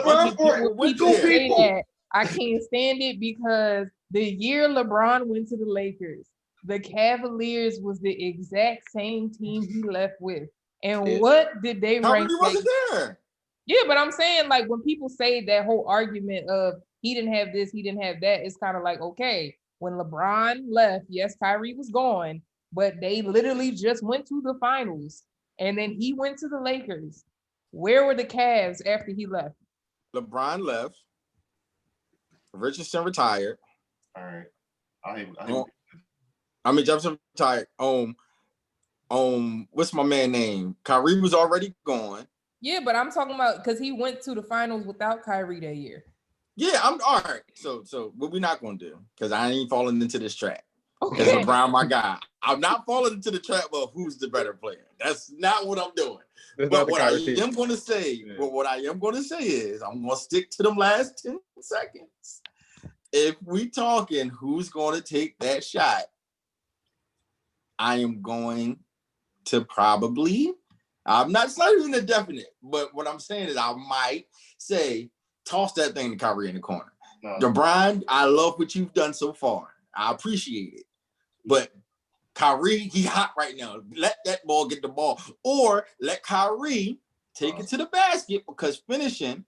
went there. with two people. I can't stand it because the year LeBron went to the Lakers, the Cavaliers was the exact same team he left with. And what did they rank? Kyrie wasn't there. Yeah, but I'm saying, like, when people say that whole argument of he didn't have this, he didn't have that, it's kind of like, okay, when LeBron left, yes, Kyrie was gone, but they literally just went to the finals. And then he went to the Lakers. Where were the Cavs after he left? LeBron left. Richardson retired. All right. Jefferson retired. What's my man name? Kyrie was already gone. Yeah, but I'm talking about because he went to the finals without Kyrie that year. Yeah, I'm all right. So what we're not gonna do, because I ain't falling into this trap. Because Okay. LeBron, my guy. I'm not falling into the trap of who's the better player. That's not what I'm doing. But what I am going to say, is I'm going to stick to them last 10 seconds. If we talking who's going to take that shot, I am going to probably, it's not even a definite, but what I'm saying is I might say, toss that thing to Kyrie in the corner. No. LeBron, I love what you've done so far. I appreciate it. But Kyrie, he hot right now. Let that ball get the ball. Or let Kyrie take it to the basket, because finishing,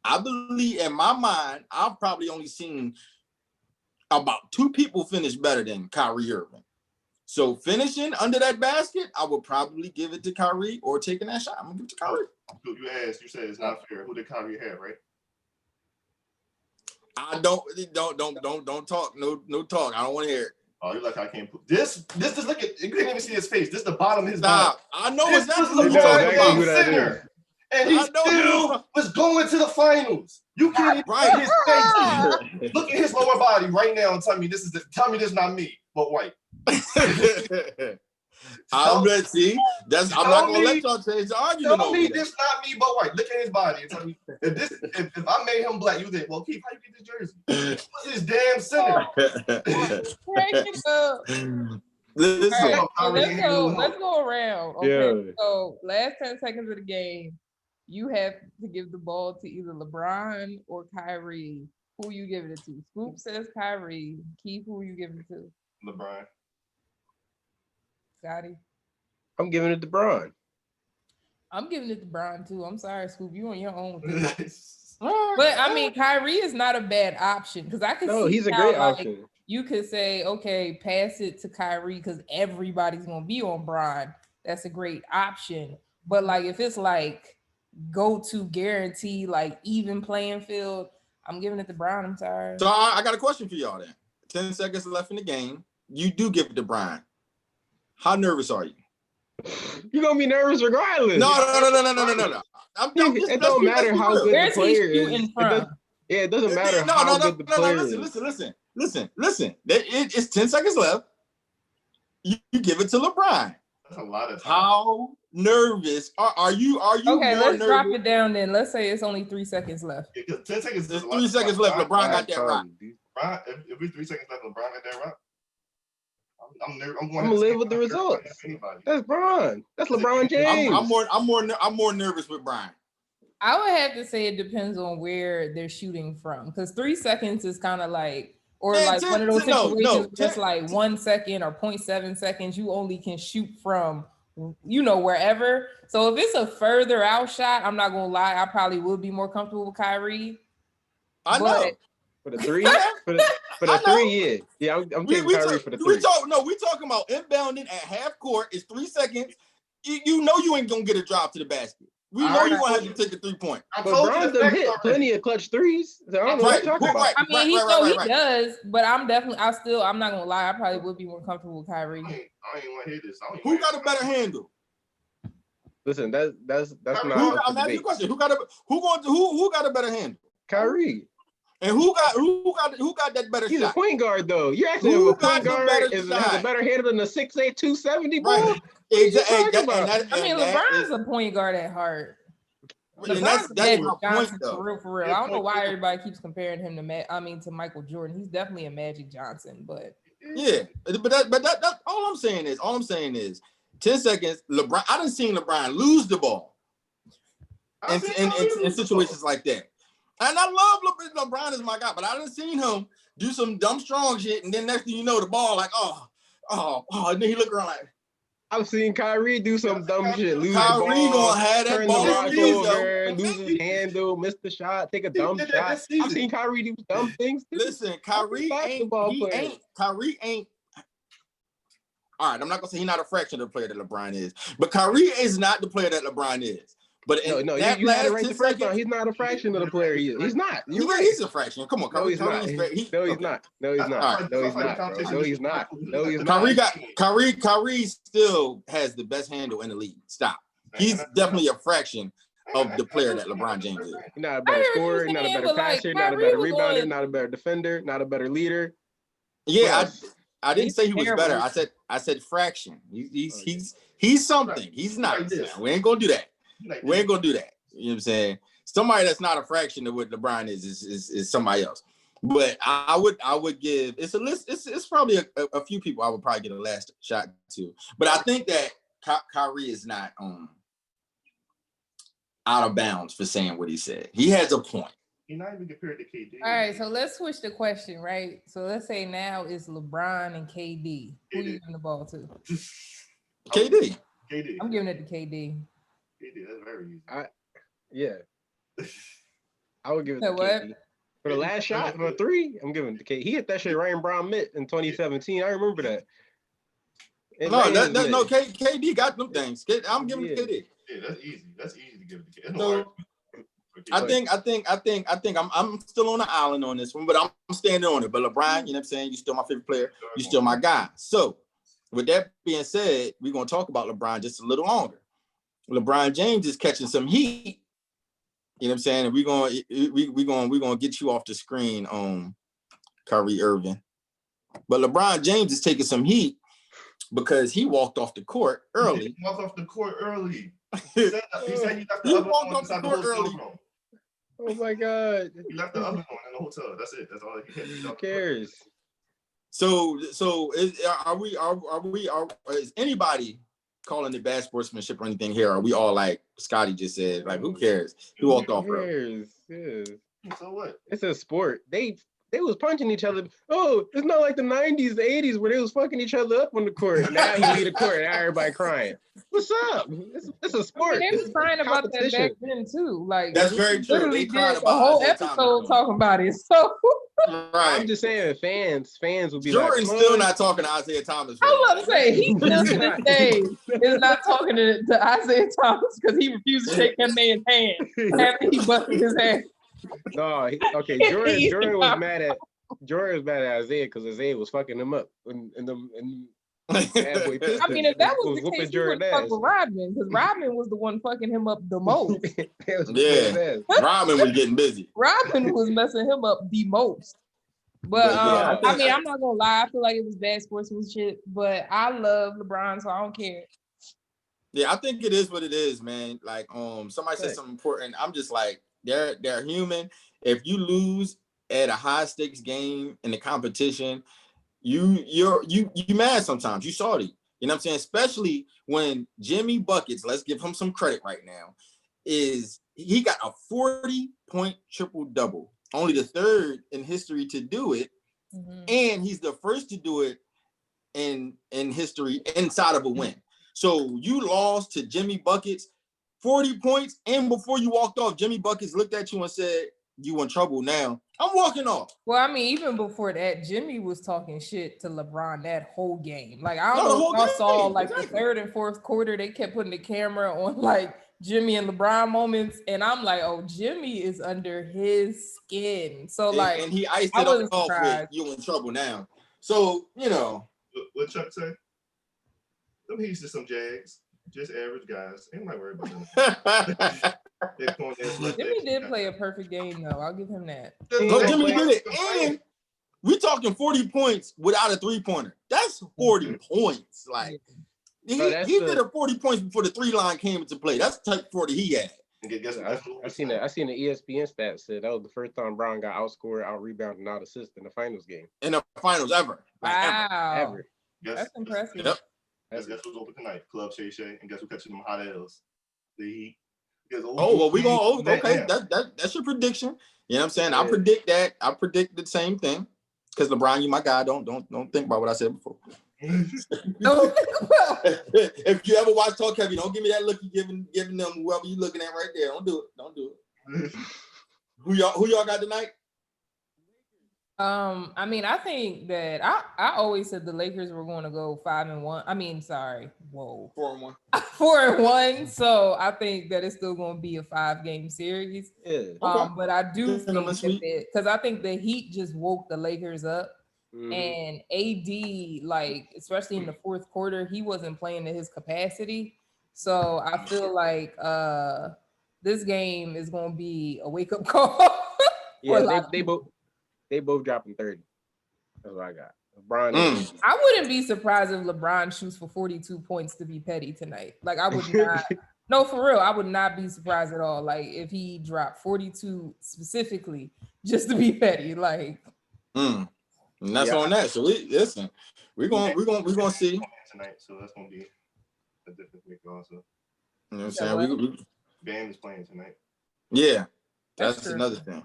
I believe in my mind, I've probably only seen about 2 people finish better than Kyrie Irving. So finishing under that basket, I would probably give it to Kyrie, or taking that shot. I'm gonna give it to Kyrie. You said it's not fair. Who did Kyrie have, right? I don't talk. No talk. I don't want to hear it. Oh, you're like, I can't put this. Just look at, you couldn't even see his face. This is the bottom of his Stop. body. I know This exactly was what you're talking LeBron about. James center. And he still was going to the finals. You can't even Right. his face. Look at his lower body right now and tell me this is not me, but white. I'm not gonna let y'all change the argument. Tell me over this not me, but white. Look at his body and tell me if I made him black, you think, well, Keith, how you get this jersey? This was his damn center. Break it up. Listen, All right, so let's go around. Okay, Yeah. so last 10 seconds of the game, you have to give the ball to either LeBron or Kyrie. Who you giving it to? Scoop says Kyrie. Keith, who you giving it to? LeBron. Scotty? I'm giving it to Bron. I'm giving it to Bron too. I'm sorry, Scoop. You on your own with this. But I mean, Kyrie is not a bad option, because I can see He's a how, great like, option. you could say, okay, pass it to Kyrie because everybody's gonna be on Bron. That's a great option. But like, if it's like go to guarantee, like even playing field, I'm giving it to Bron. I'm sorry. So I got a question for y'all then. 10 seconds left in the game. You do give it to Brian. How nervous are you? You're gonna be nervous regardless. No. It don't matter how good the Where's he player is. shooting from? It doesn't matter how good the player is. Listen. It's 10 seconds left. You give it to LeBron. That's a lot of time. How nervous are you? Okay, let's nervous? drop it down then. Let's say it's only 3 seconds left. Because 10 seconds There's is 3 seconds left. LeBron got that right. If we 3 seconds left, LeBron got that right. I'm gonna live with the results. That's Bron. That's LeBron James. I'm more nervous with Brian. I would have to say it depends on where they're shooting from, because 3 seconds is kind of like, or Man, like one of those situations just 10 like 1 second or 0.7 seconds, you only can shoot from, wherever. So if it's a further out shot, I'm not gonna lie, I probably would be more comfortable with Kyrie. I know. For the 3? For the 3, yeah. I'm taking Kyrie for the 3. We talking about inbounding at half court. It's 3 seconds. you know you ain't gonna get a drive to the basket. We know you're gonna have to take a 3-point. I But told you Bron the done facts hit already. plenty of clutch threes. So I don't know what you're talking about. I mean, he does, but I'm not gonna lie. I probably would be more comfortable with Kyrie. I ain't want to hear this. Who got a better handle? Listen, that's not I'm up for asking you a debate. question. Who got a better handle? Kyrie. And who got that better He's a shot? point guard though. You're asking Who if a point got the guard better has shot? a better handle than a 6'8", 270 boy? Right. What are you talking about? LeBron's a point guard at heart. And that's Magic my point Johnson, though. for real. I don't know why everybody keeps comparing him to Michael Jordan. He's definitely a Magic Johnson, but yeah, but that all I'm saying is 10 seconds. LeBron, I done seen LeBron lose the ball in situations like that. And I love LeBron is my guy, but I done seen him do some dumb strong shit, and then next thing you know, the ball like and then he look around like. I've seen Kyrie do some dumb shit, lose Kyrie the ball, gonna have that turn ball the rock on you, over, yo. lose his handle, miss the shot, take a dumb shot. I've seen Kyrie do dumb things too. Listen, Kyrie ain't. Kyrie ain't. All right, I'm not gonna say he's not a fraction of the player that LeBron is, but Kyrie is not the player that LeBron is. But No, you had it right the first time. He's not a fraction of the player he is. He's not. You're right. He's a fraction. Come on, Kyrie. No, he's not. No, he's not. No, he's not. No, he's not. No, he's not. No, he's not. Kyrie still has the best handle in the league. Stop. He's definitely a fraction of the player that LeBron James is. He's not a better scorer, not a better passer, not a better rebounder, not a better defender, not a better leader. Yeah, I didn't say he was better. I said fraction. He's something. He's not. We ain't gonna do that. We ain't gonna do that. You know what I'm saying? Somebody that's not a fraction of what LeBron is somebody else. But I would give it's a list. It's probably a few people I would probably get a last shot to. But I think that Kyrie is not out of bounds for saying what he said. He has a point. He's not even compared to KD. All right, so let's switch the question, right? So let's say now it's LeBron and KD. Who you giving the ball to? KD. I'm giving it to KD. That's very easy. I would give it to KD. For the last shot, for a three, I'm giving it to KD. He hit that shit Ryan Brown mid in 2017. I remember that. KD got them things. I'm giving it to KD. Yeah, that's easy. That's easy to give it to KD. So, I think I'm still on the island on this one, but I'm standing on it. But LeBron, you know what I'm saying? You're still my favorite player. You're still my guy. So with that being said, we're gonna talk about LeBron just a little longer. LeBron James is catching some heat. You know what I'm saying? And we're gonna get you off the screen on Kyrie Irving. But LeBron James is taking some heat because he walked off the court early. He walked off the court early. He said he left the oven on inside the hotel room. Oh my God. He left the oven on in the hotel. That's it. That's all he had. Who cares? So is anybody calling it bad sportsmanship or anything here? Are we all like Scotty just said, like, who cares? He walked off early. Yeah. So what? It's a sport. They was punching each other. Oh, it's not like the 90s, the 80s where they was fucking each other up on the court. Now you leave the court and everybody crying. What's up? It's a sport. They was crying about that back then too. Like that's very true. They cried about a whole episode talking about it. So right. I'm just saying fans would be Jordan's like, still not talking to Isaiah Thomas. I was about to say he still to this day is not talking to Isaiah Thomas because he refused to shake that man's hand after he busted his ass. No, Jordan was mad at Isaiah because Isaiah was fucking him up I mean, if that was the case, he would fuck with Rodman because Rodman was the one fucking him up the most. Yeah, Rodman was getting busy. Rodman was messing him up the most. But I'm not gonna lie. I feel like it was bad sportsmanship, but I love LeBron, so I don't care. Yeah, I think it is what it is, man. Like, somebody said something important. I'm just like, they're human. If you lose at a high stakes game in the competition, you're mad sometimes. You salty. You know what I'm saying? Especially when Jimmy Buckets, let's give him some credit right now, he got a 40-point triple-double. Only the third in history to do it. Mm-hmm. And he's the first to do it in history inside of a win. So you lost to Jimmy Buckets 40 points, and before you walked off, Jimmy Buckets looked at you and said, you in trouble now. I'm walking off. Well, I mean, even before that, Jimmy was talking shit to LeBron that whole game. Like, I No, don't the know whole if y'all saw game, like the exactly. third and fourth quarter, they kept putting the camera on like Jimmy and LeBron moments. And I'm like, oh, Jimmy is under his skin. So like And he iced I it wasn't off with surprised. you in trouble now. So, you know. What Chuck say? Them Heat's just some Jags. Just average guys. Ain't nobody worried about them. Jimmy did play a perfect game though. I'll give him that. No, Jimmy did it. And we talking 40 points without a 3-pointer. That's 40 points. Like he did a 40 points before the 3-line came into play. That's the type 40 he had. I seen the ESPN stat said that was the first time Brown got outscored, out rebounded, and out assisted in the finals game. In the finals ever. Like, wow. Ever. That's impressive. Yep. Guess who's open tonight? Club Shay Shay. And guess who catching them hot L's? The Heat. Oh, well, we're going to, okay, that's your prediction. You know what I'm saying? Yeah. I predict that. I predict the same thing. Because LeBron, you my guy. Don't think about what I said before. If you ever watch Talk Heavy, don't give me that look you giving them whoever you looking at right there. Don't do it. Who y'all got tonight? I mean, I think that I always said the Lakers were going to go 5-1. I mean, sorry, 4-1. 4-1. So I think that it's still going to be a 5-game series. Yeah. But I do think because I think the Heat just woke the Lakers up, and AD, like especially in the fourth quarter, he wasn't playing to his capacity. So I feel like this game is going to be a wake up call. Yeah, they both dropping 30. That's what I got. LeBron. I wouldn't be surprised if LeBron shoots for 42 points to be petty tonight. Like I would not. No, for real, I would not be surprised at all. Like if he dropped 42 specifically just to be petty. Like. And that's on that. So we're gonna see tonight. So that's gonna be a different week also. You know what I'm saying? Bam is playing tonight. Yeah, that's another thing.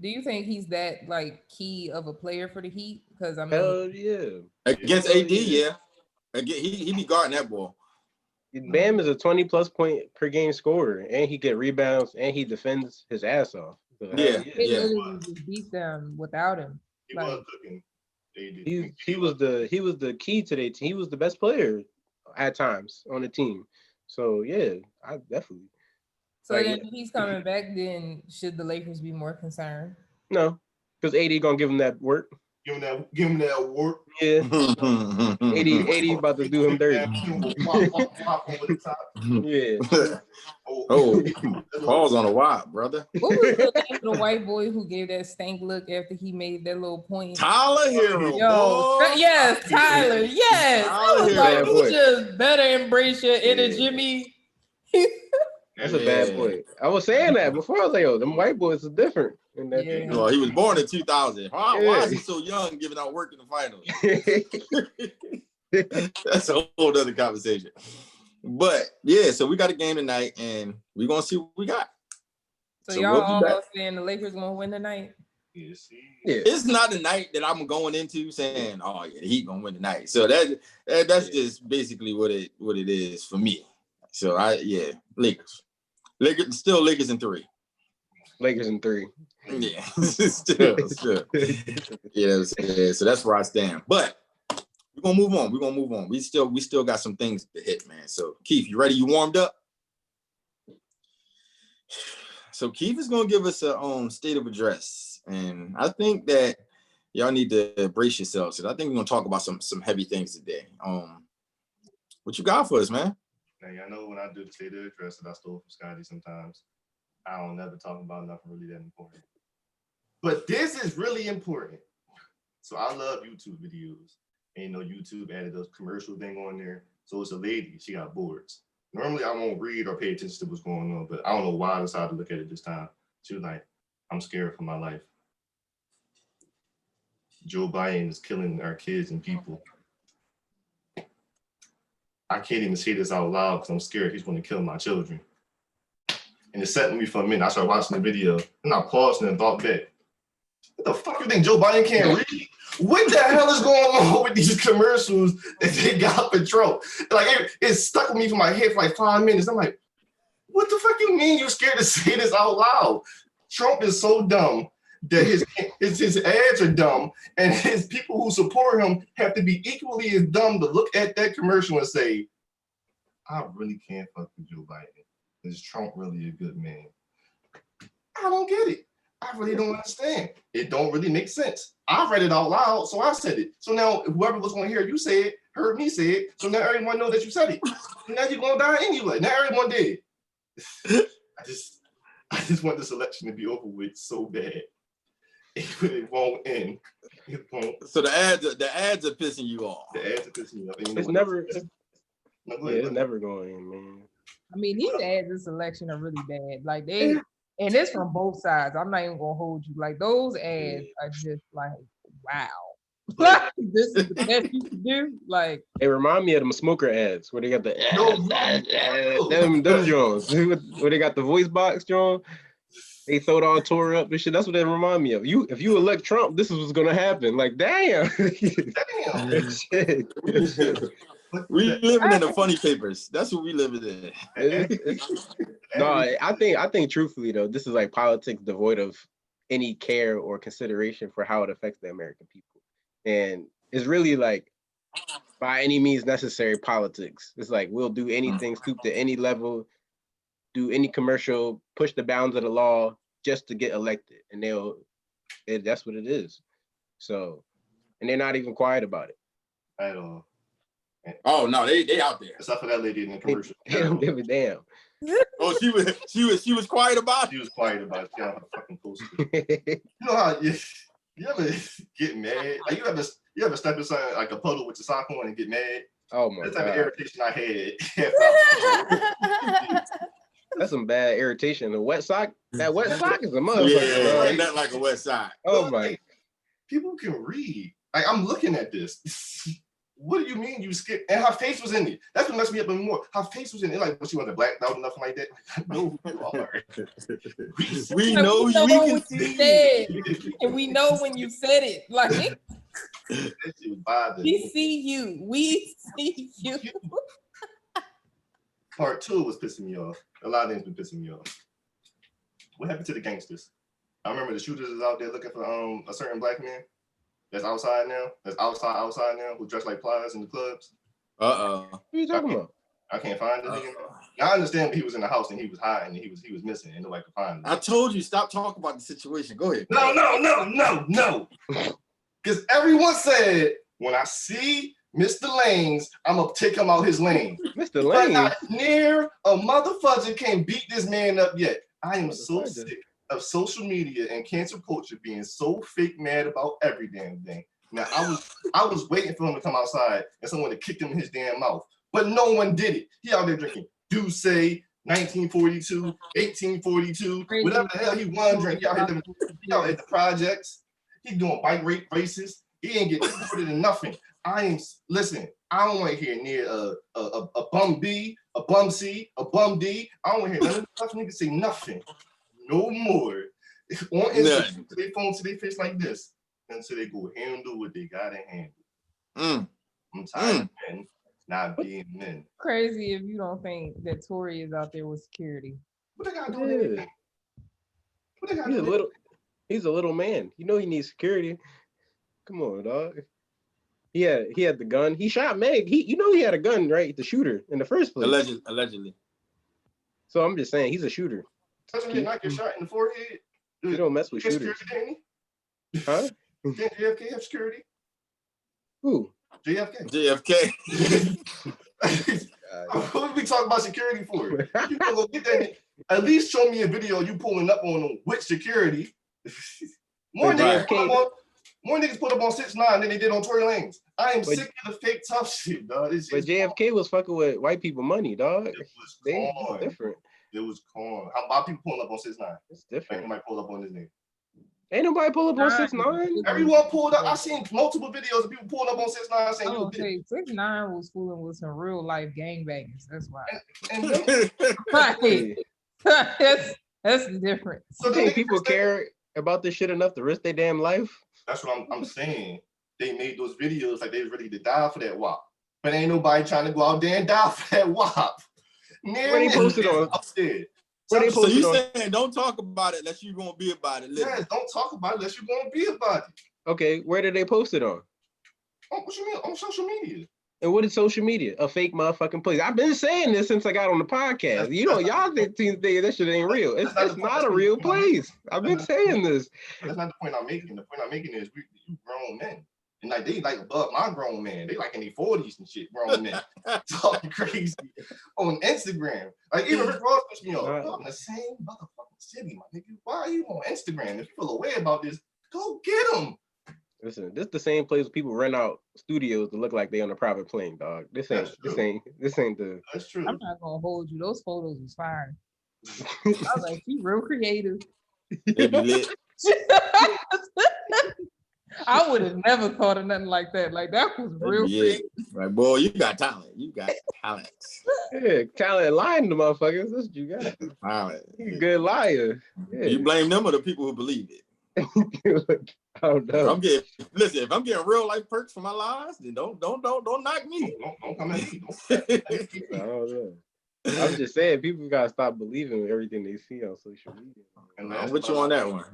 Do you think he's that like key of a player for the Heat? Because I mean, hell yeah, against AD, yeah. Again, he be guarding that ball. Bam is a 20+ point per game scorer, and he get rebounds, and he defends his ass off. So yeah. Just beat them without him. He was cooking. He was the key to their team. He was the best player at times on the team. So yeah, I definitely. So then if he's coming back, then should the Lakers be more concerned? No, because AD gonna give him that work. Give him that work. Yeah. AD about to do him dirty. Yeah. Oh, pause on a while, brother. What was the name of the white boy who gave that stank look after he made that little point? Tyler Hero. Yes, Tyler. Yes. I was like, you just better embrace your inner Jimmy. That's a bad boy. I was saying that before. I was like, oh, them white boys are different. Well, he was born in 2000. Why is he so young giving out work in the finals? That's a whole other conversation. But yeah, so we got a game tonight, and we're gonna see what we got. So y'all all saying the Lakers gonna win tonight? Yeah. It's not a night that I'm going into saying, "Oh yeah, the Heat gonna win tonight." So that's just basically what it is for me. So Lakers still Lakers in 3. Lakers in 3. Yeah, still. Yeah, so that's where I stand. But we're gonna move on. We still got some things to hit, man. So Keith, you ready? You warmed up? So Keith is gonna give us a state of address, and I think that y'all need to brace yourselves. I think we're gonna talk about some heavy things today. What you got for us, man? Hey, I know when I do the state of address that I stole from Scotty sometimes, I don't never talk about nothing really that important. But this is really important. So I love YouTube videos. And YouTube added those commercial thing on there. So it's a lady, she got boards. Normally I won't read or pay attention to what's going on, but I don't know why I decided to look at it this time. She was like, I'm scared for my life. Joe Biden is killing our kids and people. I can't even say this out loud because I'm scared he's going to kill my children. And it set me for a minute. I started watching the video and I paused and thought back, what the fuck you think Joe Biden can't read? What the hell is going on with these commercials that they got for Trump? Like it stuck with me for my head for like 5 minutes. I'm like, what the fuck you mean you're scared to say this out loud? Trump is so dumb that his ads are dumb, and his people who support him have to be equally as dumb to look at that commercial and say, I really can't fuck with Joe Biden. Is Trump really a good man? I don't get it. I really don't understand. It don't really make sense. I read it out loud, so I said it. So now whoever was going to hear you say it, heard me say it. So now everyone knows that you said it. And now you're going to die anyway. Now everyone did. I just want this election to be over with so bad. It won't end. It won't. So the ads are pissing you off. The ads are pissing me off. It's never. It's never going in, man. I mean, these ads this election are really bad. Like and it's from both sides. I'm not even gonna hold you. Like those ads are just like, wow. Like this is the best you can do. Like They remind me of them smoker ads where they got the them Jones where they got the voice box John. They throw it all tore up and shit. That's what they remind me of. If you elect Trump, this is what's gonna happen. Like damn. Shit. We living in the funny papers. That's what we living in. No, I think truthfully though, this is like politics devoid of any care or consideration for how it affects the American people. And it's really like by any means necessary politics. It's like we'll do anything, stoop to any level, do any commercial, push the bounds of the law just to get elected. And that's what it is. So, and they're not even quiet about it. At all. Oh no, they out there. Except for that lady in the commercial. They don't give a damn. Oh, she was quiet about She it. was quiet about it. She got her fucking poster. You know how you ever get mad? Like you ever step inside like a puddle with your sock on and get mad? Oh my That's the type of god, irritation I had. that's some bad irritation. The wet sock, that wet sock is a motherfucker. Yeah, bro. ain't that like a west side? Oh my. Like, people can read. Like I'm looking at this. What do you mean you skipped? And her face was in it. That's what messed me up even more. Her face was in it. Like, what, she wasn't blacked out or nothing like that? No, you are. We know we can see. and we know when you said it. Like That shit was bothering we me. see you. We see you. Part 2 was pissing me off. A lot of things been pissing me off. What happened to the gangsters? I remember the shooters is out there looking for a certain black man that's outside now. That's outside now, who dressed like pliers in the clubs. What are you talking about? I can't find it. Now I understand he was in the house and he was hiding and he was missing and nobody could find him. I told you, stop talking about the situation. Go ahead. No. Because everyone said when I see Mr. Lanes, I'm gonna take him out his lane. Mr. But Lane. not near a motherfucker can't beat this man up yet. I am so sick of social media and cancel culture being so fake mad about every damn thing. Now I was waiting for him to come outside and someone to kick him in his damn mouth, but no one did it. He out there drinking Douce, 1942, 1842, whatever the hell he wanted to drink. He out here at the projects. He doing bike rape races. He ain't getting deported in nothing. I don't want to hear near a bum B, a bum C, a bum D. I don't want to hear none of the niggas say nothing. No more. On Instagram, they phone to their face like this until they go handle what they gotta handle. I'm tired of men not being men. Crazy if you don't think that Tory is out there with security. What they gotta do with anything? What they gotta do? He's a little man. You know he needs security. Come on, dog. He had the gun. He shot Meg. He had a gun, right? The shooter in the first place. Allegedly. So I'm just saying he's a shooter. Doesn't he not get shot in the forehead? You don't mess with shooters. Security, Huh? didn't JFK have security? Who? JFK. What we talking about security for? You gonna go get that? At least show me a video you pulling up on them with security. More niggas put up on 6ix9ine than they did on Tory Lanez. I am sick of the fake tough shit, dog. But JFK was fucking with white people money, dog. It was corn. Different. It was corn. How about people pulling up on 6ix9ine? It's different. Like, nobody pull up on this nigga. Ain't nobody pull up on 6ix9ine. Everyone pulled up. I seen multiple videos of people pulling up on 6ix9ine saying, Oh, okay. 6ix9ine was fooling with some real life gangbangers. That's why. and That's the difference. So You think people care about this shit enough to risk their damn life? That's what I'm saying. They made those videos like they was ready to die for that WAP. But ain't nobody trying to go out there and die for that WAP. When he posted on upstairs. Where they So you posted on? saying don't talk about it unless you're gonna be about it. Literally. Yeah, don't talk about it unless you're gonna be about it. Okay, where did they post it on? Oh, what you mean? On social media. And what is social media? A fake motherfucking place. I've been saying this since I got on the podcast. You know, y'all think that shit ain't real. It's not a real place. I've been saying this. That's not the point I'm making. The point I'm making is you grown men. And like they like above my grown man. They like in their 40s and shit, grown men. Talking crazy on Instagram. Like even Rick Ross pushed me off. I'm in the same motherfucking city, my nigga. Why are you on Instagram? If you feel away about this, go get them. Listen, this is the same place where people rent out studios to look like they on a private plane, dog. This ain't the. That's true. I'm not gonna hold you. Those photos was fire. I was like, she real creative. They be lit. I would have never thought of nothing like that. Like that was real creative. Like, boy, you got talent. You got talent. Yeah, talent lying to motherfuckers. That's what you got. Talent. You a good liar. Yeah. You blame them or the people who believe it. I don't know. If I'm getting real life perks for my lies, then don't knock me. Don't come at me. I don't know. I'm just saying, people gotta stop believing everything they see on social media. And I'm with you on that one.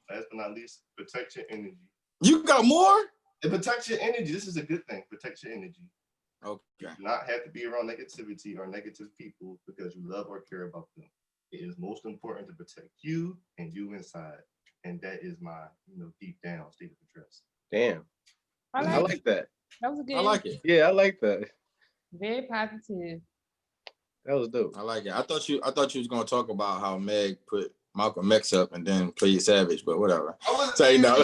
Last but not least, protect your energy. You got more? And protect your energy. This is a good thing. Protect your energy. Okay. You do not have to be around negativity or negative people because you love or care about them. It is most important to protect you and you inside. And that is my, deep down state of interest. Damn. I like that. That was a good. I like it. Yeah, I like that. Very positive. That was dope. I like it. I thought you was gonna talk about how Meg put Malcolm X up and then play Savage, but whatever. Say no.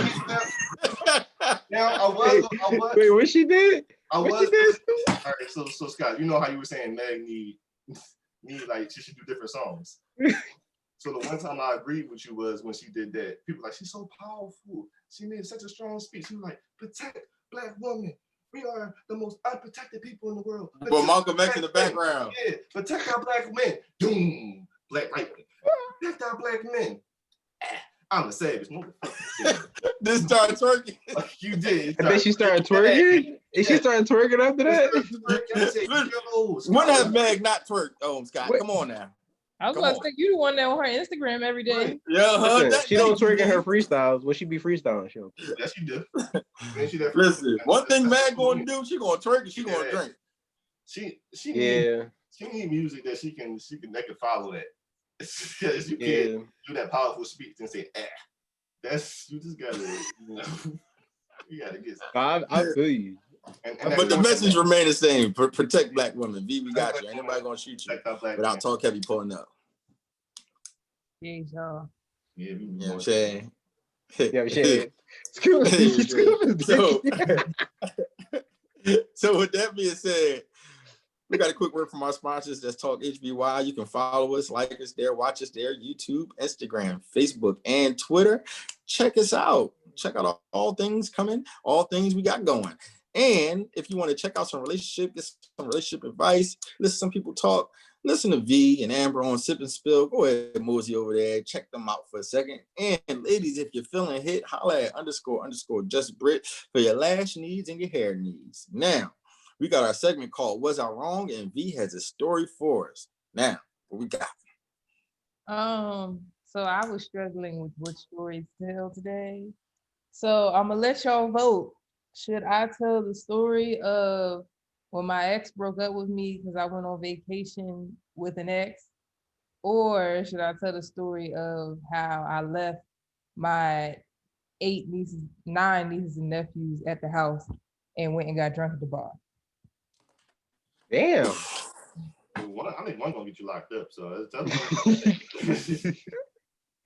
Now I was. Wait, what she did? I what was. She did? All right, so Scott, you know how you were saying Meg need like she should do different songs. So the one time I agreed with you was when she did that. People were like, she's so powerful. She made such a strong speech. She was like, protect Black women. We are the most unprotected people in the world. Well, Malcolm X in the background. Yeah, protect our Black men. Doom. Black men. Protect our Black men. I'm a savage. This started twerking. You did. And then she started twerking? And she started twerking after that? When has Meg not twerked? Scott, come on now. I was about to say, you the one that on her Instagram every day. Yeah, she don't twerk in her freestyles. What she be freestyling? She don't. Yes, she do. Listen, one thing Meg gonna do, she gonna twerk and she gonna drink. She need music that she can follow that. Because you can't do that powerful speech and say, that's, you just gotta, you gotta get I feel you. But the message remain the same. Protect Black women. V, we got you. Ain't nobody gonna shoot you without Talk Heavy pulling up. Yeah, y'all. Yeah, you know what I'm saying? So with that being said, we got a quick word from our sponsors. That's Talk HBY. You can follow us, like us there, watch us there, YouTube, Instagram, Facebook, and Twitter. Check us out. Check out all things coming, all things we got going. And if you want to check out some relationship, get some relationship advice, listen to some people talk, listen to V and Amber on Sip and Spill. Go ahead and mosey over there. Check them out for a second. And ladies, if you're feeling hit, holla at _ just Brit for your lash needs and your hair needs. Now, we got our segment called Was I Wrong? And V has a story for us. Now, what we got? So I was struggling with which story to tell today. So I'm gonna let y'all vote. Should I tell the story of when my ex broke up with me because I went on vacation with an ex? Or should I tell the story of how I left my 9 nieces and nephews at the house and went and got drunk at the bar? Damn. I think one gonna get you locked up. So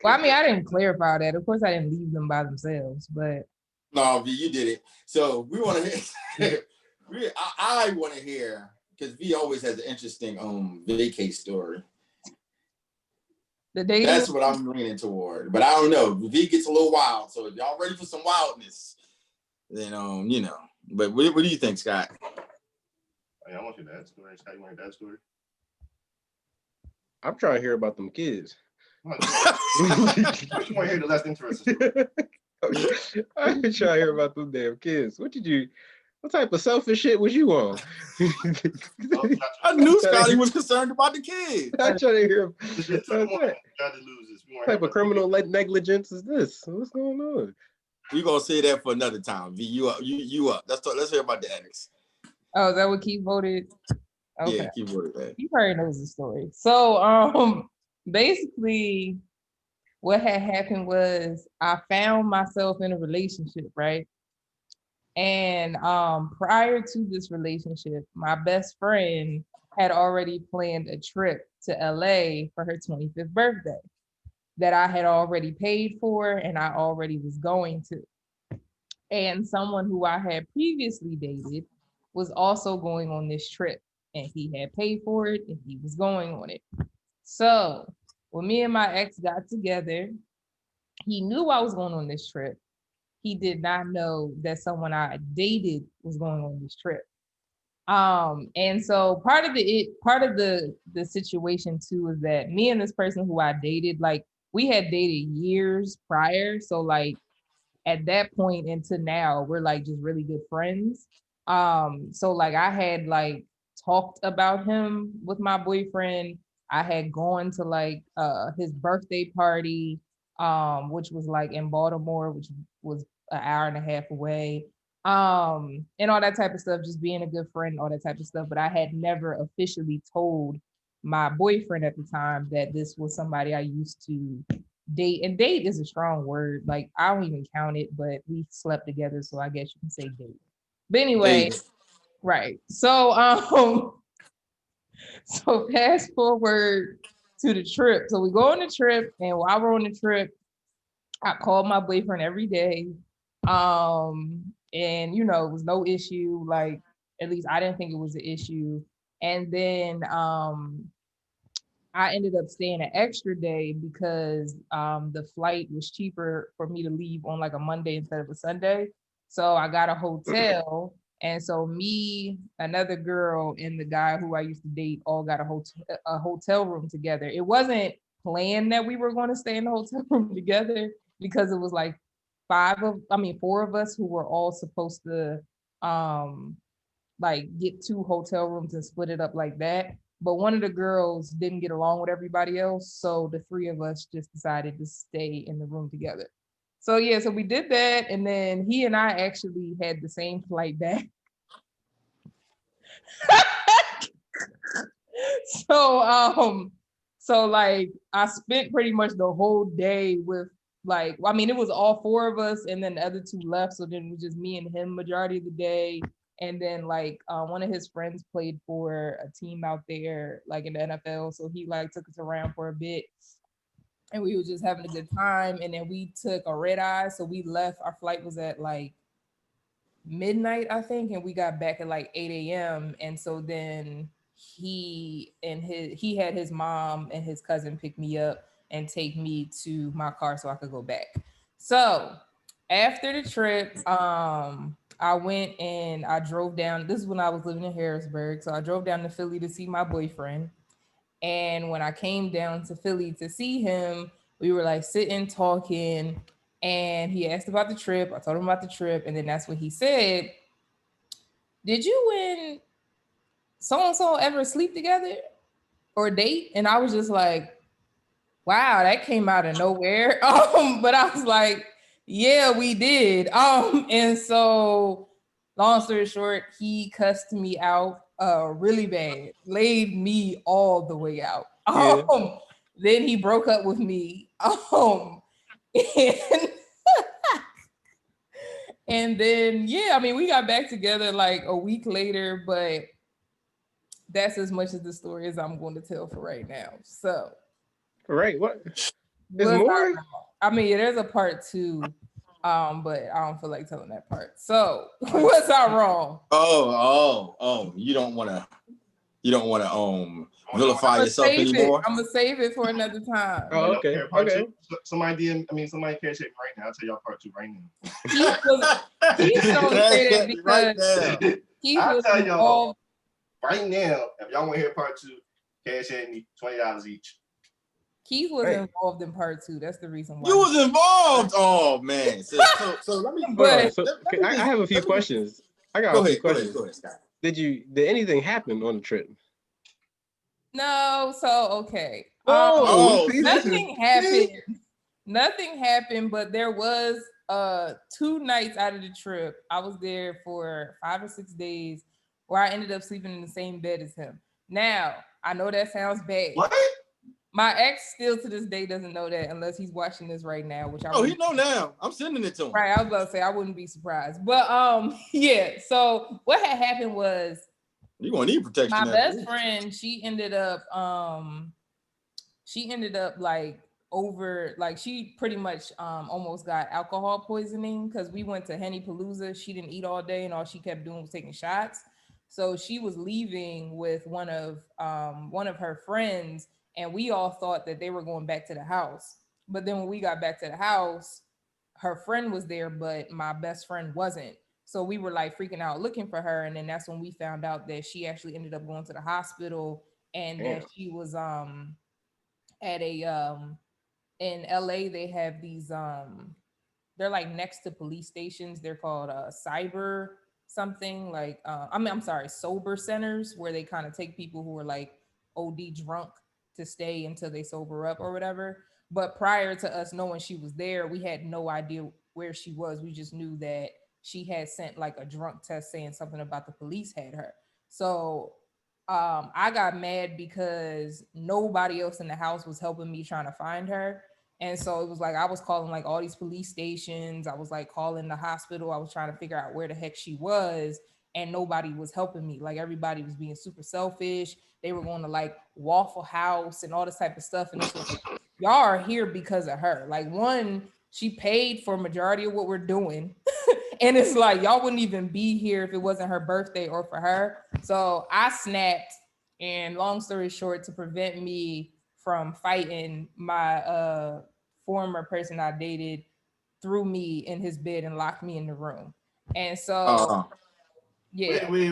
well, I mean, I didn't clarify that. Of course, I didn't leave them by themselves, but no, V, you did it. So we want to hear. I want to hear because V always has an interesting vacay story. That's what I'm leaning toward. But I don't know. V gets a little wild. So if y'all ready for some wildness, then But what do you think, Scott? I want your dad's story. Scott, you want your dad's story? I'm trying to hear about them kids. You want to hear the less interesting story? I'm trying to hear about them damn kids. What did you What type of selfish shit was you on? I knew Scotty was concerned about the kids. I'm trying to hear. It took more than tried to lose this. What type of criminal negligence is this? What's going on? We gonna say that for another time. V, you up? You up? Let's hear about the annex. Oh, is that what Keith voted? Okay. Yeah, keep voting that. He probably knows the story. So basically what had happened was I found myself in a relationship, right? And prior to this relationship, my best friend had already planned a trip to LA for her 25th birthday that I had already paid for and I already was going to. And someone who I had previously dated was also going on this trip, and he had paid for it and he was going on it. So when me and my ex got together, he knew I was going on this trip. He did not know that someone I dated was going on this trip. And so part of the situation too is that me and this person who I dated, like we had dated years prior. So like at that point into now, we're like just really good friends. So like I had like talked about him with my boyfriend. I had gone to like his birthday party, which was like in Baltimore, which was an hour and a half away. And all that type of stuff, just being a good friend, all that type of stuff. But I had never officially told my boyfriend at the time that this was somebody I used to date. And date is a strong word. Like I don't even count it, but we slept together, so I guess you can say date. But anyway, right. So so fast forward to the trip. So we go on the trip, and while we're on the trip, I called my boyfriend every day. And you know, it was no issue. Like, at least I didn't think it was an issue. And then I ended up staying an extra day because the flight was cheaper for me to leave on like a Monday instead of a Sunday. So I got a hotel. And so me, another girl, and the guy who I used to date all got a hotel room together. It wasn't planned that we were going to stay in the hotel room together because it was like four of us who were all supposed to like get 2 hotel rooms and split it up like that. But one of the girls didn't get along with everybody else. So the 3 of us just decided to stay in the room together. So yeah, so we did that. And then he and I actually had the same flight back. So like I spent pretty much the whole day with like, I mean, it was all 4 of us and then the other 2 left. So then it was just me and him majority of the day. And then like one of his friends played for a team out there, like in the NFL. So he like took us around for a bit and we were just having a good time. And then we took a red eye. So we left, our flight was at like midnight, I think. And we got back at like 8 a.m. And so then he had his mom and his cousin pick me up and take me to my car so I could go back. So after the trip, I went and I drove down. This is when I was living in Harrisburg. So I drove down to Philly to see my boyfriend. And when I came down to Philly to see him, we were like sitting, talking, and he asked about the trip. I told him about the trip. And then that's when he said, did you and so-and-so ever sleep together or date? And I was just like, wow, that came out of nowhere. But I was like, yeah, we did. And so long story short, he cussed me out really bad, laid me all the way out. Yeah. Then he broke up with me. And then, yeah, I mean, we got back together like a week later, but that's as much as the story as I'm going to tell for right now. So. Right. What? There's more? I mean, there's a part 2, but I don't feel like telling that part. So, what's I wrong? Oh, you don't want to vilify yourself anymore. I'm gonna save it for another time. Oh, okay. Okay. Somebody can check right now. I'll tell y'all part 2 right now. He's gonna say that because he was involved. Right now, if y'all want to hear part 2, cash at me $20 each. Keith was involved in part 2. That's the reason why. You was involved. Oh man. So let me. I have a few questions. I got Go a few ahead, go ahead, questions. go ahead, Scott. Did anything happen on the trip? No, so okay. Oh, Oh, see, this is Nothing happened. Nothing happened, but there was 2 nights out of the trip. I was there for 5 or 6 days where I ended up sleeping in the same bed as him. Now, I know that sounds bad. What? My ex still to this day doesn't know that unless he's watching this right now, which I Oh, he wouldn't- know now. I'm sending it to him. right. I was about to say I wouldn't be surprised. But yeah, so what had happened was You gonna need protection. my after best this. friend, she ended up like over like she pretty much almost got alcohol poisoning because we went to Henny Palooza. She didn't eat all day and all she kept doing was taking shots. So she was leaving with one of her friends, and we all thought that they were going back to the house. But then when we got back to the house, her friend was there, but my best friend wasn't. So we were like freaking out looking for her. And then that's when we found out that she actually ended up going to the hospital and that Damn. she was at a in LA they have these they're like next to police stations. They're called cyber something like I'm sorry, sober centers where they kind of take people who are like OD drunk to stay until they sober up or whatever. But prior to us knowing she was there, we had no idea where she was. We just knew that she had sent like a drunk test saying something about the police had her. So I got mad because nobody else in the house was helping me trying to find her. And so it was like I was calling like all these police stations. I was like calling the hospital. I was trying to figure out where the heck she was, and nobody was helping me. Like everybody was being super selfish. They were going to like Waffle House and all this type of stuff. And it's like, y'all are here because of her. Like one, she paid for majority of what we're doing. And it's like y'all wouldn't even be here if it wasn't her birthday or for her. So I snapped, and long story short, to prevent me from fighting, my former person I dated threw me in his bed and locked me in the room. And so yeah. Wait.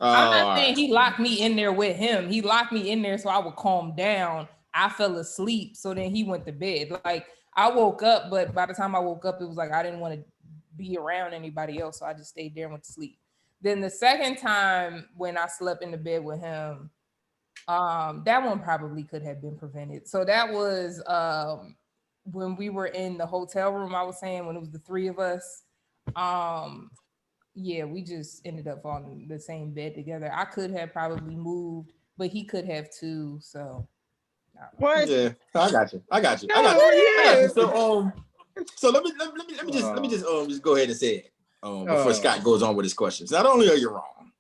I'm not all saying right. he locked me in there with him. He locked me in there so I would calm down. I fell asleep, so then he went to bed. Like I woke up, but by the time I woke up, it was like I didn't want to be around anybody else, so I just stayed there and went to sleep. Then the second time when I slept in the bed with him, that one probably could have been prevented. So that was when we were in the hotel room. I was saying when it was the three of us. Yeah, we just ended up on the same bed together. I could have probably moved, but he could have too. So what? Yeah, I got you. I got you. No, I got you. I got yeah. you. So let me just go ahead and say it before Scott goes on with his questions. Not only are you wrong,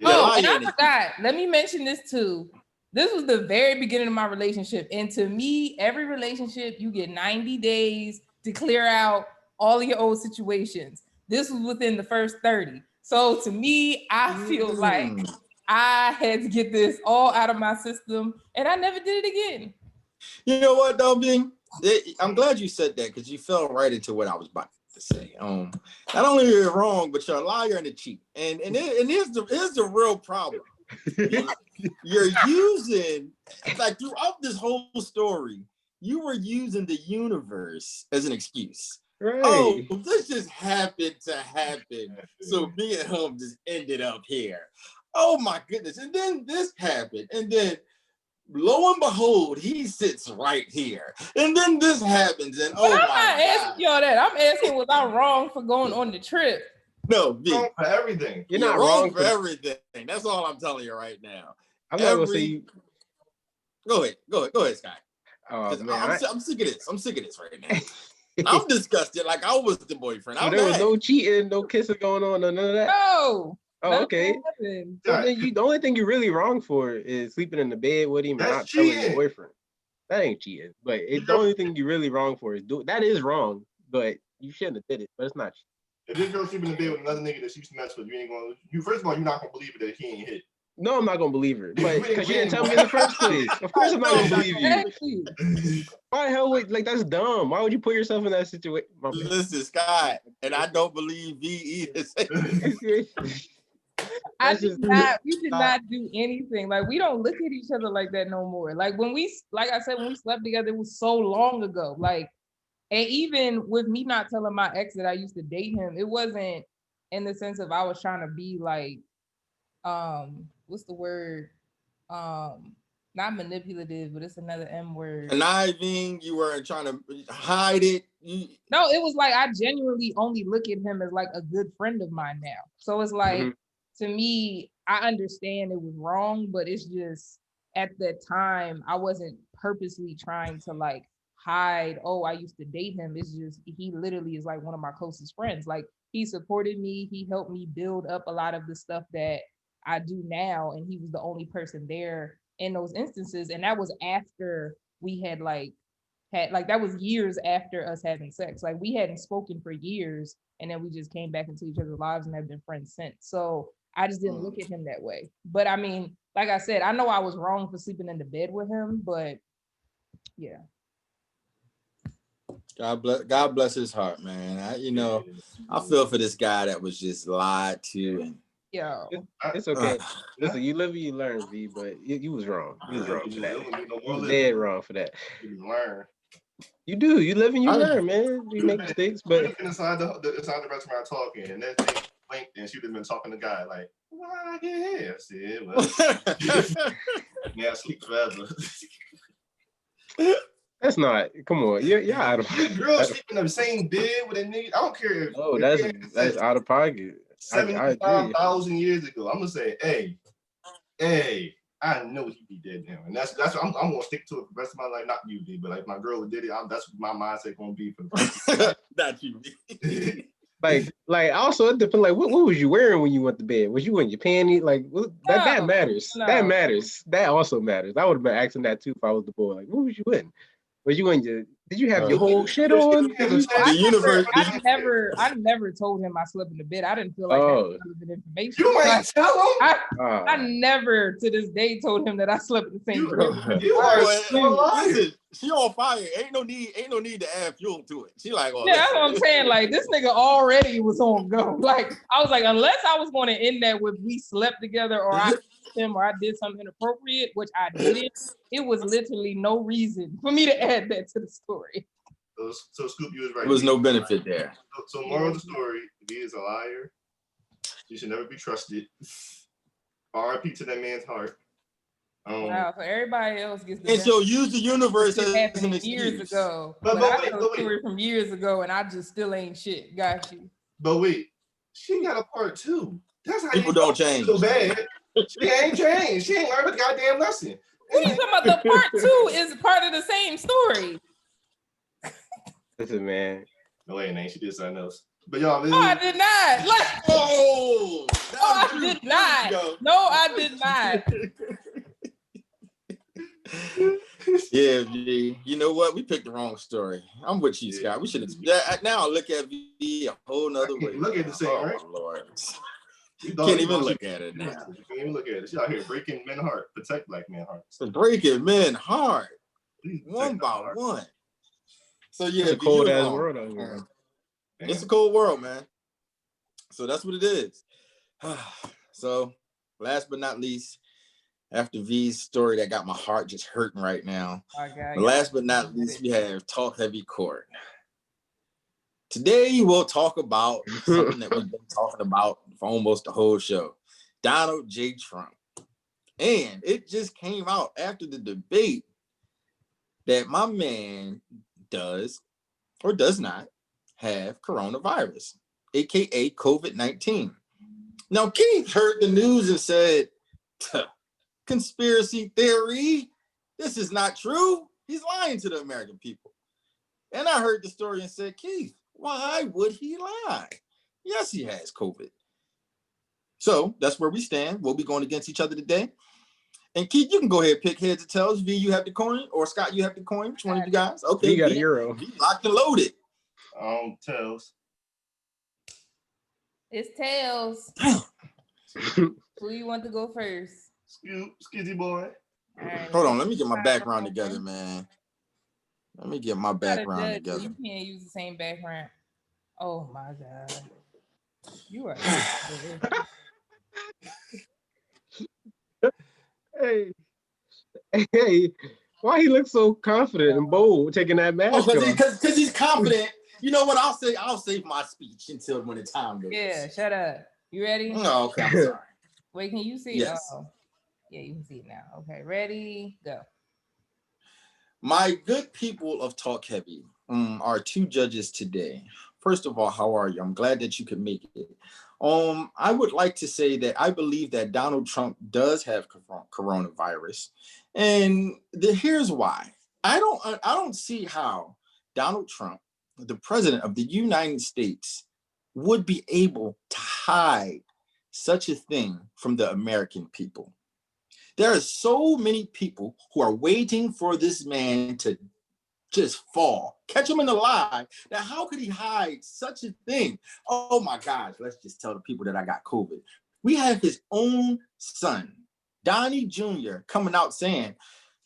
oh, and I forgot. Let me mention this too. This was the very beginning of my relationship, and to me, every relationship you get 90 days to clear out all of your old situations. This was within the first 30. So to me, I feel like I had to get this all out of my system, and I never did it again. You know what, though, Bing? I'm glad you said that because you fell right into what I was about to say. Not only are you wrong, but you're a liar and a cheat. And here's the real problem. You're using, like, throughout this whole story, you were using the universe as an excuse. Right. Oh, this just happened to happen. So me and him just ended up here. Oh my goodness. And then this happened. And then lo and behold, he sits right here. And then this happens. And but I'm not asking y'all that. I'm asking, was I wrong for going on the trip? No, B. Wrong for everything. You're not wrong for everything. That's all I'm telling you right now. I'm not gonna say you. Go ahead, Scott. Oh man, I'm sick of this. I'm sick of this right now. I'm disgusted. Like I was the boyfriend. So there was no cheating, no kissing going on, none of that. No. Oh, okay. So then the only thing you're really wrong for is sleeping in the bed with him and not telling your boyfriend. That ain't cheating. But the only thing you're really wrong for is that is wrong. But you shouldn't have did it. But it's not cheating. If this girl sleeping in the bed with another nigga that she used to mess with, you ain't gonna. First of all, you're not gonna believe it that he ain't hit. No, I'm not gonna believe her, but because you didn't tell me in the first place. Of course, I'm not gonna believe you. Why the hell would that's dumb? Why would you put yourself in that situation? Listen, Scott, and I don't believe V either. We did not do anything. Like we don't look at each other like that no more. Like when like I said, when we slept together, it was so long ago. Like, and even with me not telling my ex that I used to date him, it wasn't in the sense of I was trying to be like, what's the word? Not manipulative, but it's another M word. Conniving, you weren't trying to hide it. No, it was like I genuinely only look at him as like a good friend of mine now. So it's like, to me, I understand it was wrong, but it's just at that time I wasn't purposely trying to like hide, oh, I used to date him. It's just he literally is like one of my closest friends. Like he supported me, he helped me build up a lot of the stuff that I do now, and he was the only person there in those instances. And that was after we had like that was years after us having sex. Like we hadn't spoken for years, and then we just came back into each other's lives and have been friends since. So I just didn't look at him that way. But I mean, like I said, I know I was wrong for sleeping in the bed with him, but yeah. God bless his heart, man. I feel for this guy that was just lied to. And yeah, it's okay. Listen, you live and you learn, V, but you was wrong. You was wrong for that. You was dead wrong for that. You learn. You do. You live and you learn, man. You make mistakes, but inside the restaurant talking, and that thing blinked, and she'd have been talking to the guy like, "Why I get here?" I said, "Well, yeah, I sleep forever." that's not. Come on, you're out of. Girl sleep in the same bed with a nigga. I don't care. Oh, that's out of pocket. 75,000 years ago. I'm gonna say, hey, I know he be dead now, and that's I'm gonna stick to it for the rest of my life. Not you, D, but like my girl did it. That's what my mindset gonna be for the rest of my life. Not you. like also it depends. Like what was you wearing when you went to bed? Was you in your panties? Like that matters. No. That matters. That also matters. I would have been asking that too if I was the boy. Like what was you in? Was you in your? Did you have your whole shit on? I never told him I slept in the bed. I didn't feel like that was relevant information. You might tell him. I never to this day told him that I slept in the same bed. You are listen, she on fire. Ain't no need to add fuel to it. She like, yeah, that's what I'm saying. Like this nigga already was on go. Like I was like, unless I was going to end that with we slept together or I him or I did something inappropriate, which I didn't. It was literally no reason for me to add that to the story. So Scoop, you was right. There was no benefit there. So moral of the story, he is a liar. You should never be trusted. R.I.P. to that man's heart. Wow, so everybody else gets the and so use the universe as happened years ago. But I know a story from years ago, and I just still ain't shit. Got you. But wait, she got a part two. That's how people don't change. So bad. She ain't changed. She ain't learned a goddamn lesson. What are you talking about? The part two is part of the same story. Listen, man. No way, ain't. She did something else. But y'all, no, I did not. Like, oh, no, I did not. No, I did not. Yeah, V. You know what? We picked the wrong story. I'm with you, Scott. We should have. Now I look at V a whole nother way. Look at the same, right? Lord. You can't even look at it now. You can't even look at it. She out here breaking men's heart. Protect black men's hearts. Breaking men's heart. One by one. So yeah, it's a cold ass world out here. It's a cold world, man. So that's what it is. So last but not least, after V's story that got my heart just hurting right now. But last but not least, we have Talk Heavy Court. Today we'll talk about something that we've been talking about for almost the whole show. Donald J. Trump. And it just came out after the debate that my man does or does not have coronavirus, aka COVID-19. Now, Keith heard the news and said, conspiracy theory, this is not true. He's lying to the American people. And I heard the story and said, Keith, why would he lie? Yes, he has COVID. So that's where we stand. We'll be going against each other today. And Keith, you can go ahead and pick heads or tails. V, you have the coin, or Scott, you have the coin. Which one of you guys? Okay, you got a euro. V locked and loaded. Tails. It's tails. Who you want to go first? Skizzy boy. Right. Hold on, let me get my background together, man. Let me get my background together. You can't use the same background. Oh my God. You are. Hey, why he looks so confident and bold taking that mask off? Because he's confident You know what? I'll save my speech until when the time goes. Yeah, shut up. You ready? Oh, okay, I'm sorry. Wait, can you see? Yes. Oh, yeah, you can see it now. Okay, ready, go. My good people of Talk Heavy are two judges today. First of all, how are you? I'm glad that you could make it. I would like to say that I believe that Donald Trump does have coronavirus, and here's why. I don't see how Donald Trump, the president of the United States, would be able to hide such a thing from the American people. There are so many people who are waiting for this man to just fall, catch him in the lie. Now, how could he hide such a thing? Oh my gosh, let's just tell the people that I got COVID. We have his own son, Donnie Jr., coming out saying,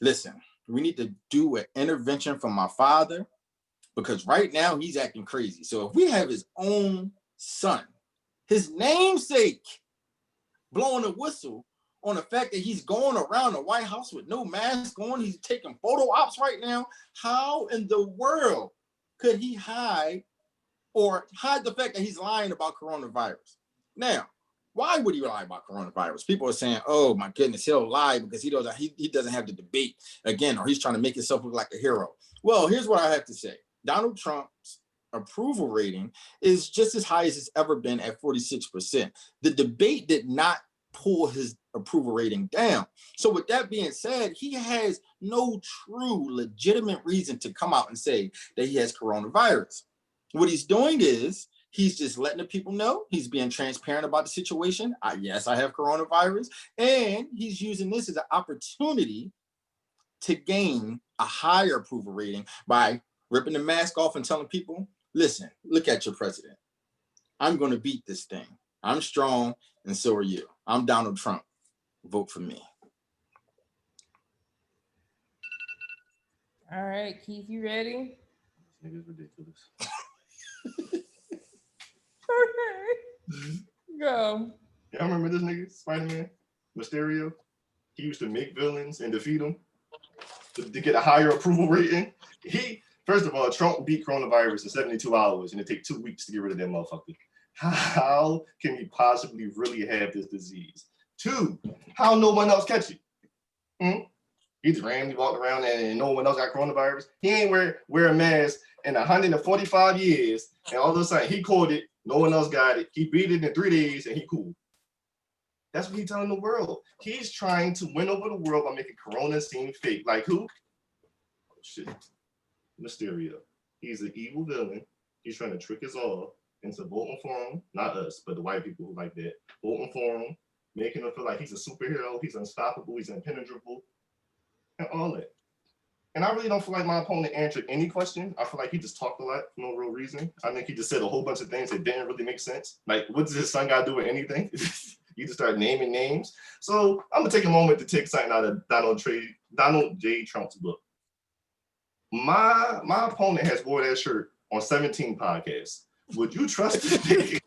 listen, we need to do an intervention from my father because right now he's acting crazy. So if we have his own son, his namesake, blowing a whistle on the fact that he's going around the White House with no mask on, he's taking photo ops right now. How in the world could he hide the fact that he's lying about coronavirus? Now, why would he lie about coronavirus? People are saying, oh my goodness, he'll lie because he doesn't have the debate again, or he's trying to make himself look like a hero. Well, here's what I have to say. Donald Trump's approval rating is just as high as it's ever been at 46%. The debate did not pull his approval rating down. So with that being said, he has no true legitimate reason to come out and say that he has coronavirus. What he's doing is he's just letting the people know he's being transparent about the situation. Yes, I have coronavirus. And he's using this as an opportunity to gain a higher approval rating by ripping the mask off and telling people, listen, look at your president. I'm going to beat this thing. I'm strong, and so are you. I'm Donald Trump. Vote for me. All right, Keith, you ready? This nigga's ridiculous. Okay, go. Y'all remember this nigga, Spider-Man, Mysterio? He used to make villains and defeat them to get a higher approval rating. First of all, Trump beat coronavirus in 72 hours, and it take 2 weeks to get rid of that motherfucker. How can he possibly really have this disease? 2, how no one else catch it? He just randomly walked around and no one else got coronavirus. He ain't wear a mask in 145 years, and all of a sudden he caught it, no one else got it. He beat it in 3 days, and he cool. That's what he's telling the world. He's trying to win over the world by making Corona seem fake. Like who? Oh, shit. Mysterio. He's an evil villain. He's trying to trick us all into voting for him. Not us, but the white people who like that. Voting for him, making him feel like he's a superhero, he's unstoppable, he's impenetrable, and all that. And I really don't feel like my opponent answered any question. I feel like he just talked a lot for no real reason. I think he just said a whole bunch of things that didn't really make sense. Like, what does his son got to do with anything? You just start naming names. So I'm gonna take a moment to take something out of Donald J. Trump's book. My opponent has wore that shirt on 17 podcasts. Would you trust this nigga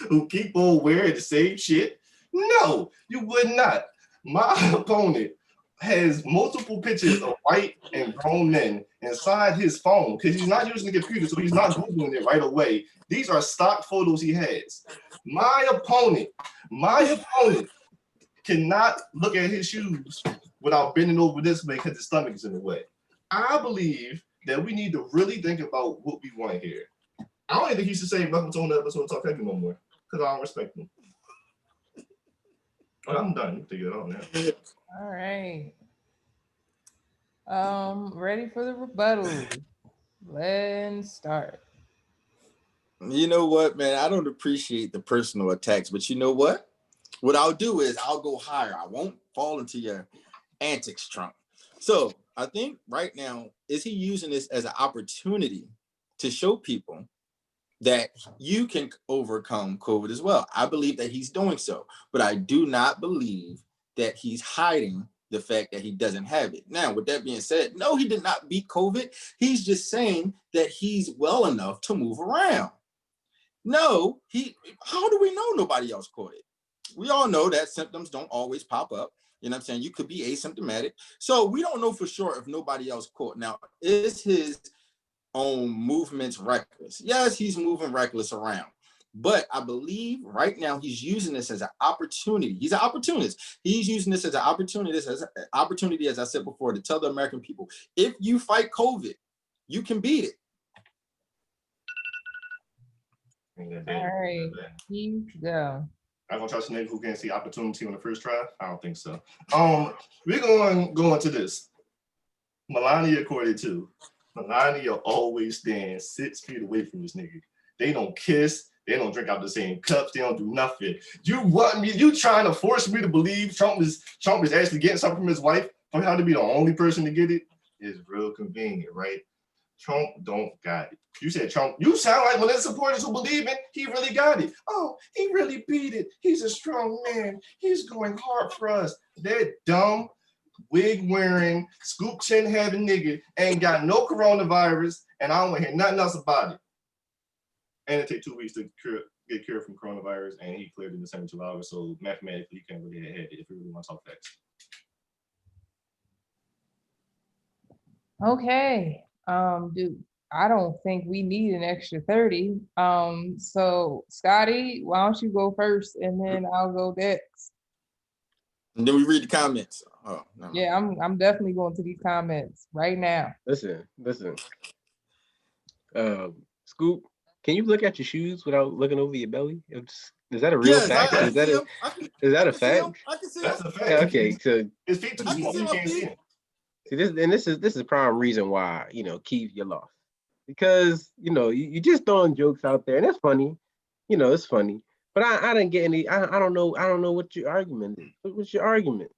who keep on wearing the same shit? No, you would not. My opponent has multiple pictures of white and grown men inside his phone because he's not using the computer, so he's not Googling it right away. These are stock photos he has. My opponent cannot look at his shoes without bending over this way because his stomach is in the way. I believe that we need to really think about what we want here. I don't even think he should say welcome to another episode of Talk Heavy no more because I don't respect him. But I'm done. You can take it on now. All right. Ready for the rebuttal. Let's start. You know what, man? I don't appreciate the personal attacks, but you know what? What I'll do is I'll go higher. I won't fall into your antics, Trump. So I think right now, is he using this as an opportunity to show people that you can overcome COVID as well? I believe that he's doing so, but I do not believe that he's hiding the fact that he doesn't have it. Now, with that being said, no, he did not beat COVID. He's just saying that he's well enough to move around. No, how do we know nobody else caught it? We all know that symptoms don't always pop up. You know what I'm saying? You could be asymptomatic. So we don't know for sure if nobody else caught. Now, is his on movements reckless. Yes, he's moving reckless around. But I believe right now he's using this as an opportunity. He's an opportunist. He's using this as an opportunity, as I said before, to tell the American people, if you fight COVID, you can beat it. All right, you go. I'm gonna trust a nigga who can't see opportunity on the first try. I don't think so. We're going to go into this. Melania according to Melania always stands 6 feet away from this nigga. They don't kiss. They don't drink out the same cups. They don't do nothing. You want me? You trying to force me to believe Trump is actually getting something from his wife for how to be the only person to get it? Is real convenient, right? Trump don't got it. You said Trump. You sound like one of the supporters who believe it. He really got it. Oh, he really beat it. He's a strong man. He's going hard for us. That dumb, wig wearing, scoop chin having nigga ain't got no coronavirus, and I don't want to hear nothing else about it. And it take 2 weeks to get cured from coronavirus, and he cleared in the 72 hours. So mathematically, you can't really have it if you really want to talk facts. Okay. Dude, I don't think we need an extra 30. So Scotty, why don't you go first and then I'll go next. And then we read the comments. Oh, no. Yeah, I'm definitely going to these comments right now. Listen. Scoop, can you look at your shoes without looking over your belly? Is that a real fact? Is that a fact? I can see That's him. a fact. Yeah, okay, so His feet too small. You can't see him. see this is the prime reason why Keith, you lost, because you just throwing jokes out there and it's funny, it's funny, but I didn't get any. I don't know what your argument is. What's your argument?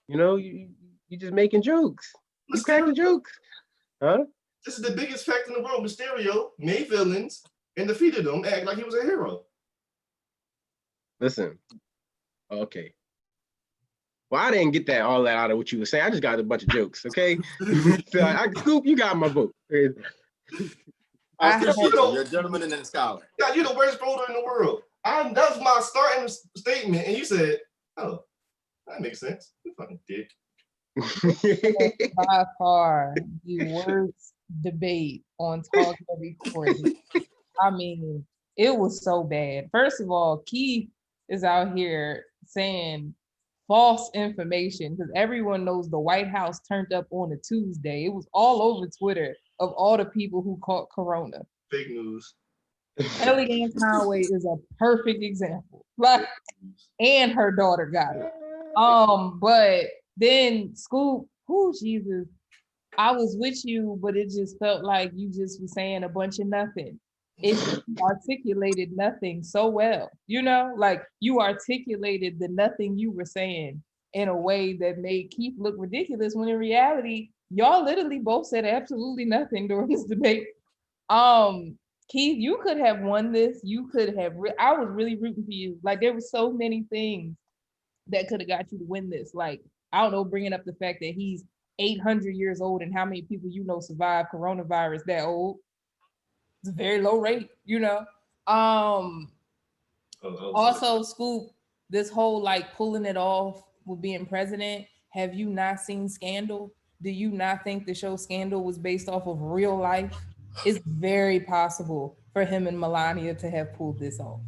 You just making jokes. You cracking jokes, huh? This is the biggest fact in the world. Mysterio made villains and defeated them, act like he was a hero. Listen, okay. Well, I didn't get all that out of what you were saying. I just got a bunch of jokes, okay? So Scoop, you got my vote. I appreciate you. You're a gentleman and a scholar. Yeah, you're the worst voter in the world. That's my starting statement, and you said, "Oh, that makes sense." You fucking dick. By far the worst debate on Talk Every Quarter. I mean, it was so bad. First of all, Keith is out here saying false information because everyone knows the White House turned up on a Tuesday. It was all over Twitter of all the people who caught corona. Fake news. Kellyanne Conway is a perfect example. And her daughter got it. But then Scoop, Jesus, I was with you, but it just felt like you just were saying a bunch of nothing. It articulated nothing so well, like you articulated the nothing you were saying in a way that made Keith look ridiculous when in reality, y'all literally both said absolutely nothing during this debate. Keith, you could have won this. You could have, I was really rooting for you. Like there were so many things that could have got you to win this. Like, I don't know, bringing up the fact that he's 800 years old and how many people survive coronavirus that old. It's a very low rate, Also, Scoop, this whole like pulling it off with being president, have you not seen Scandal? Do you not think the show Scandal was based off of real life? It's very possible for him and Melania to have pulled this off.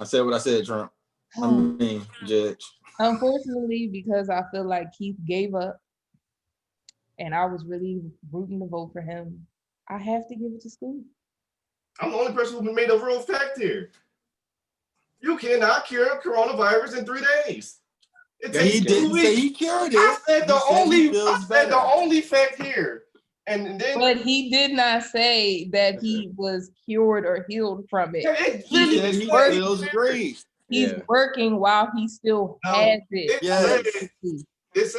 I said what I said, Trump. I mean, Judge. Unfortunately, because I feel like Keith gave up and I was really rooting to vote for him, I have to give it to Scoop. I'm the only person who made a real fact here. You cannot cure coronavirus in 3 days. He didn't say he cured it. I said the only fact here. And then, but he did not say that he was cured or healed from it. He said he feels great. He's working while he still has it. That's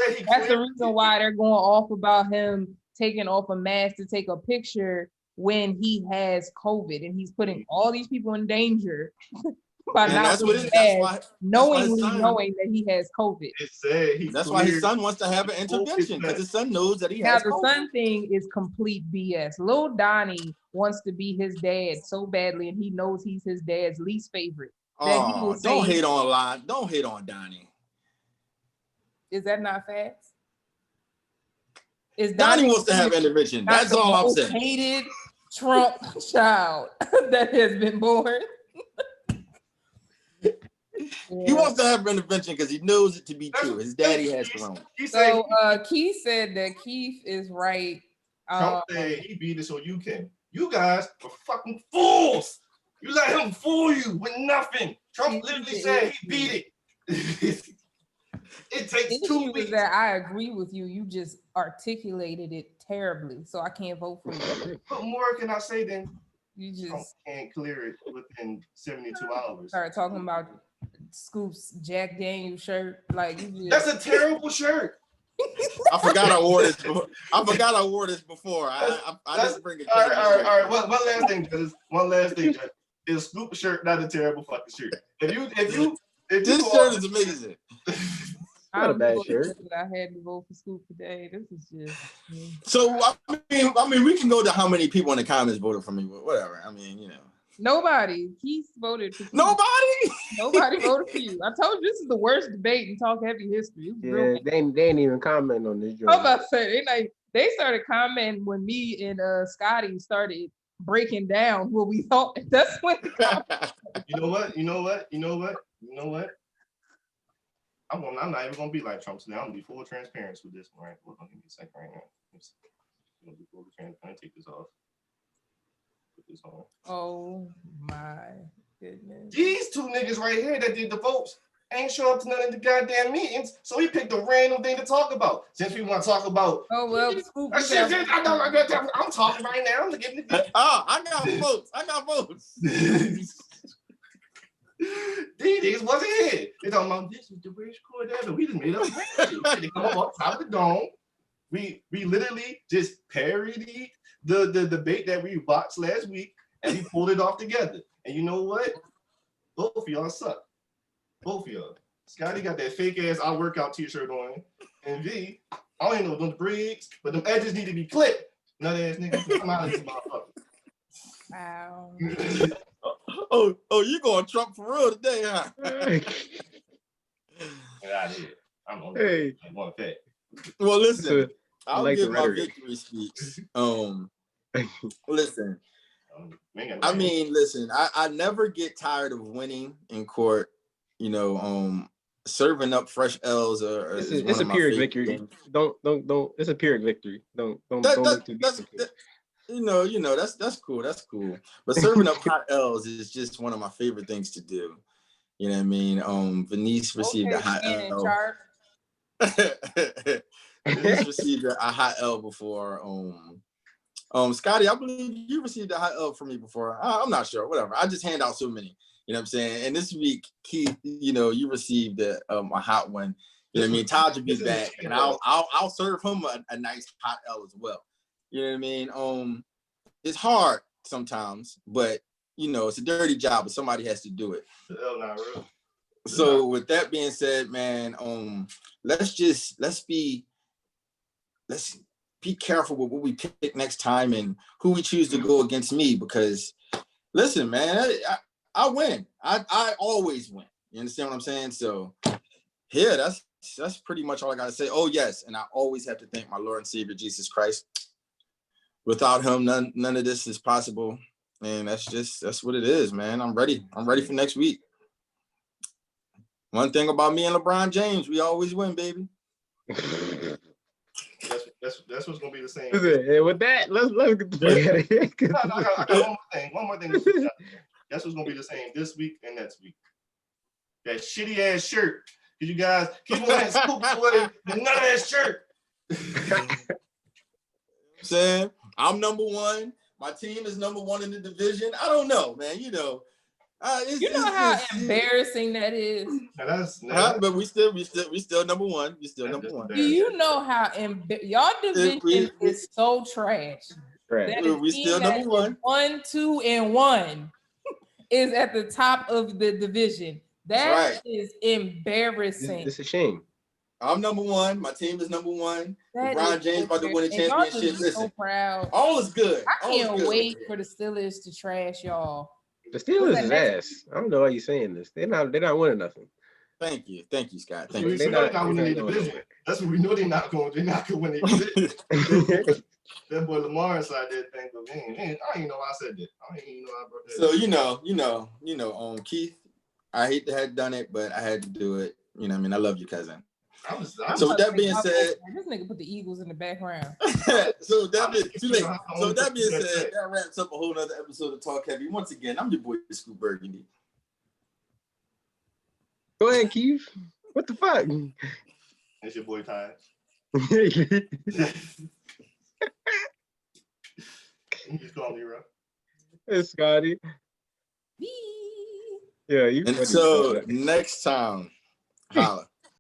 the reason why they're going off about him taking off a mask to take a picture when he has COVID, and he's putting all these people in danger by knowing that he has COVID. That's why his son wants to have an intervention, because his son knows that he has COVID. Now the son thing is complete BS. Lil Donnie wants to be his dad so badly, and he knows he's his dad's least favorite. Oh, don't hate on Donnie. Is that not facts? Donnie wants to have intervention. That's all I'm saying. Hated Trump child that has been born. He wants to have intervention because he knows it to be true. His daddy has corona. So Keith said that Keith is right. Trump said he beat it so you can. You guys are fucking fools. You let him fool you with nothing. Trump literally said he beat it. It takes 2 weeks. That I agree with you. You just articulated it terribly, so I can't vote for you. What more can I say than you just Trump can't clear it within 72 hours? Start talking about Scoop's Jack Daniels shirt. Like that's a terrible shirt. I forgot I wore this before. I just bring it. All right. One last thing, Judge. One last thing, Judge. Is Scoop shirt not a terrible fucking shirt? If this shirt is amazing. Not a bad shirt. I had to vote for Scoop today. This is just. So I mean, we can go to how many people in the comments voted for me, but whatever. I mean, you know. Nobody. Keith voted for you. Nobody voted for you. I told you this is the worst debate in Talk Heavy history. Yeah, they ain't even comment on this joke. I was about to say they started commenting when me and Scotty started breaking down what we thought. That's when You know what? I'm not even gonna be like Trump today. I'm gonna be full transparency with this one, right? Hold on, give me a second right now. I'm gonna be full transparent. Take this off. Put this on. Oh my goodness. These two niggas right here that did the votes ain't show up to none of the goddamn meetings, so he picked a random thing to talk about. Since we want to talk about, Scoop, I'm talking right now. I'm giving it. I got votes. These niggas wasn't here. They talking about this is the worst court ever. We just made up shit. They come up top of the dome. We literally just parodied the debate that we watched last week, and we pulled it off together. And you know what? Both of y'all suck. Both of y'all. Scotty got that fake ass I workout t-shirt on. And V, I don't even know those Briggs, but them edges need to be clipped. Nut ass niggas come out of this motherfucker. Wow. Oh, you going Trump for real today, huh? Get out of here. I'm on one fact. Well, listen, I'll like give my victory speech. Listen. I mean, listen, I never get tired of winning in court. You know, serving up fresh L's it's a Pyrrhic victory. Don't. It's a Pyrrhic victory. Don't look too deep. You know, that's cool. That's cool. But serving up hot L's is just one of my favorite things to do. You know what I mean? Venice received a hot L. Venice received a hot L before. Scotty, I believe you received a hot L from me before. I'm not sure. Whatever. I just hand out so many. You know what I'm saying? And this week, Keith, you know, you received a hot one. You know what I mean? Taj will be back, and I'll serve him a nice hot L as well. You know what I mean? It's hard sometimes, but you know, it's a dirty job, but somebody has to do it. The L not real. So with that being said, man, let's be careful with what we pick next time and who we choose to go against me, because listen, man, I win. I always win. You understand what I'm saying? So yeah, that's pretty much all I gotta say. Oh yes, and I always have to thank my Lord and Savior Jesus Christ. Without him, none of this is possible. And that's what it is, man. I'm ready. I'm ready for next week. One thing about me and LeBron James, we always win, baby. That's what's gonna be the same. With that, let's get the fuck out of here. I got one more thing. That's what's gonna be the same this week and next week. That shitty ass shirt. Cause you guys keep on Scoop with the nut ass shirt. Saying I'm number one. My team is number one in the division. I don't know, man. You know, how embarrassing that is. But we still number one. We still number one. Do you know how y'all division is so trash? We still number one. 1, 2, and 1 is at the top of the division. That is embarrassing. It's a shame. I'm number one. My team is number one. LeBron James about to win a championship. Listen, so proud. All is good. I can't wait for the Steelers to trash y'all. The Steelers is ass. I don't know why you're saying this. They're not winning nothing. Thank you, Scott. Thank We you. They know not- they're not winning they the not division. doing That's what we know they're not going. They're not going to win the division. That boy Lamar inside that thing, but man, I don't even know why I said that. I don't even know why I brought that. So Keith, I hate to have done it, but I had to do it. You know what I mean? I love you, cousin. So with that being said, this nigga put the Eagles in the background. so that being said, that wraps up a whole nother episode of Talk Heavy. Once again, I'm your boy Scoop Burgundy. Go ahead, Keith. What the fuck? It's your boy Ty. Hey, You just call me, bro. Scotty. Yeah, you. And funny, so bro. next time, holla.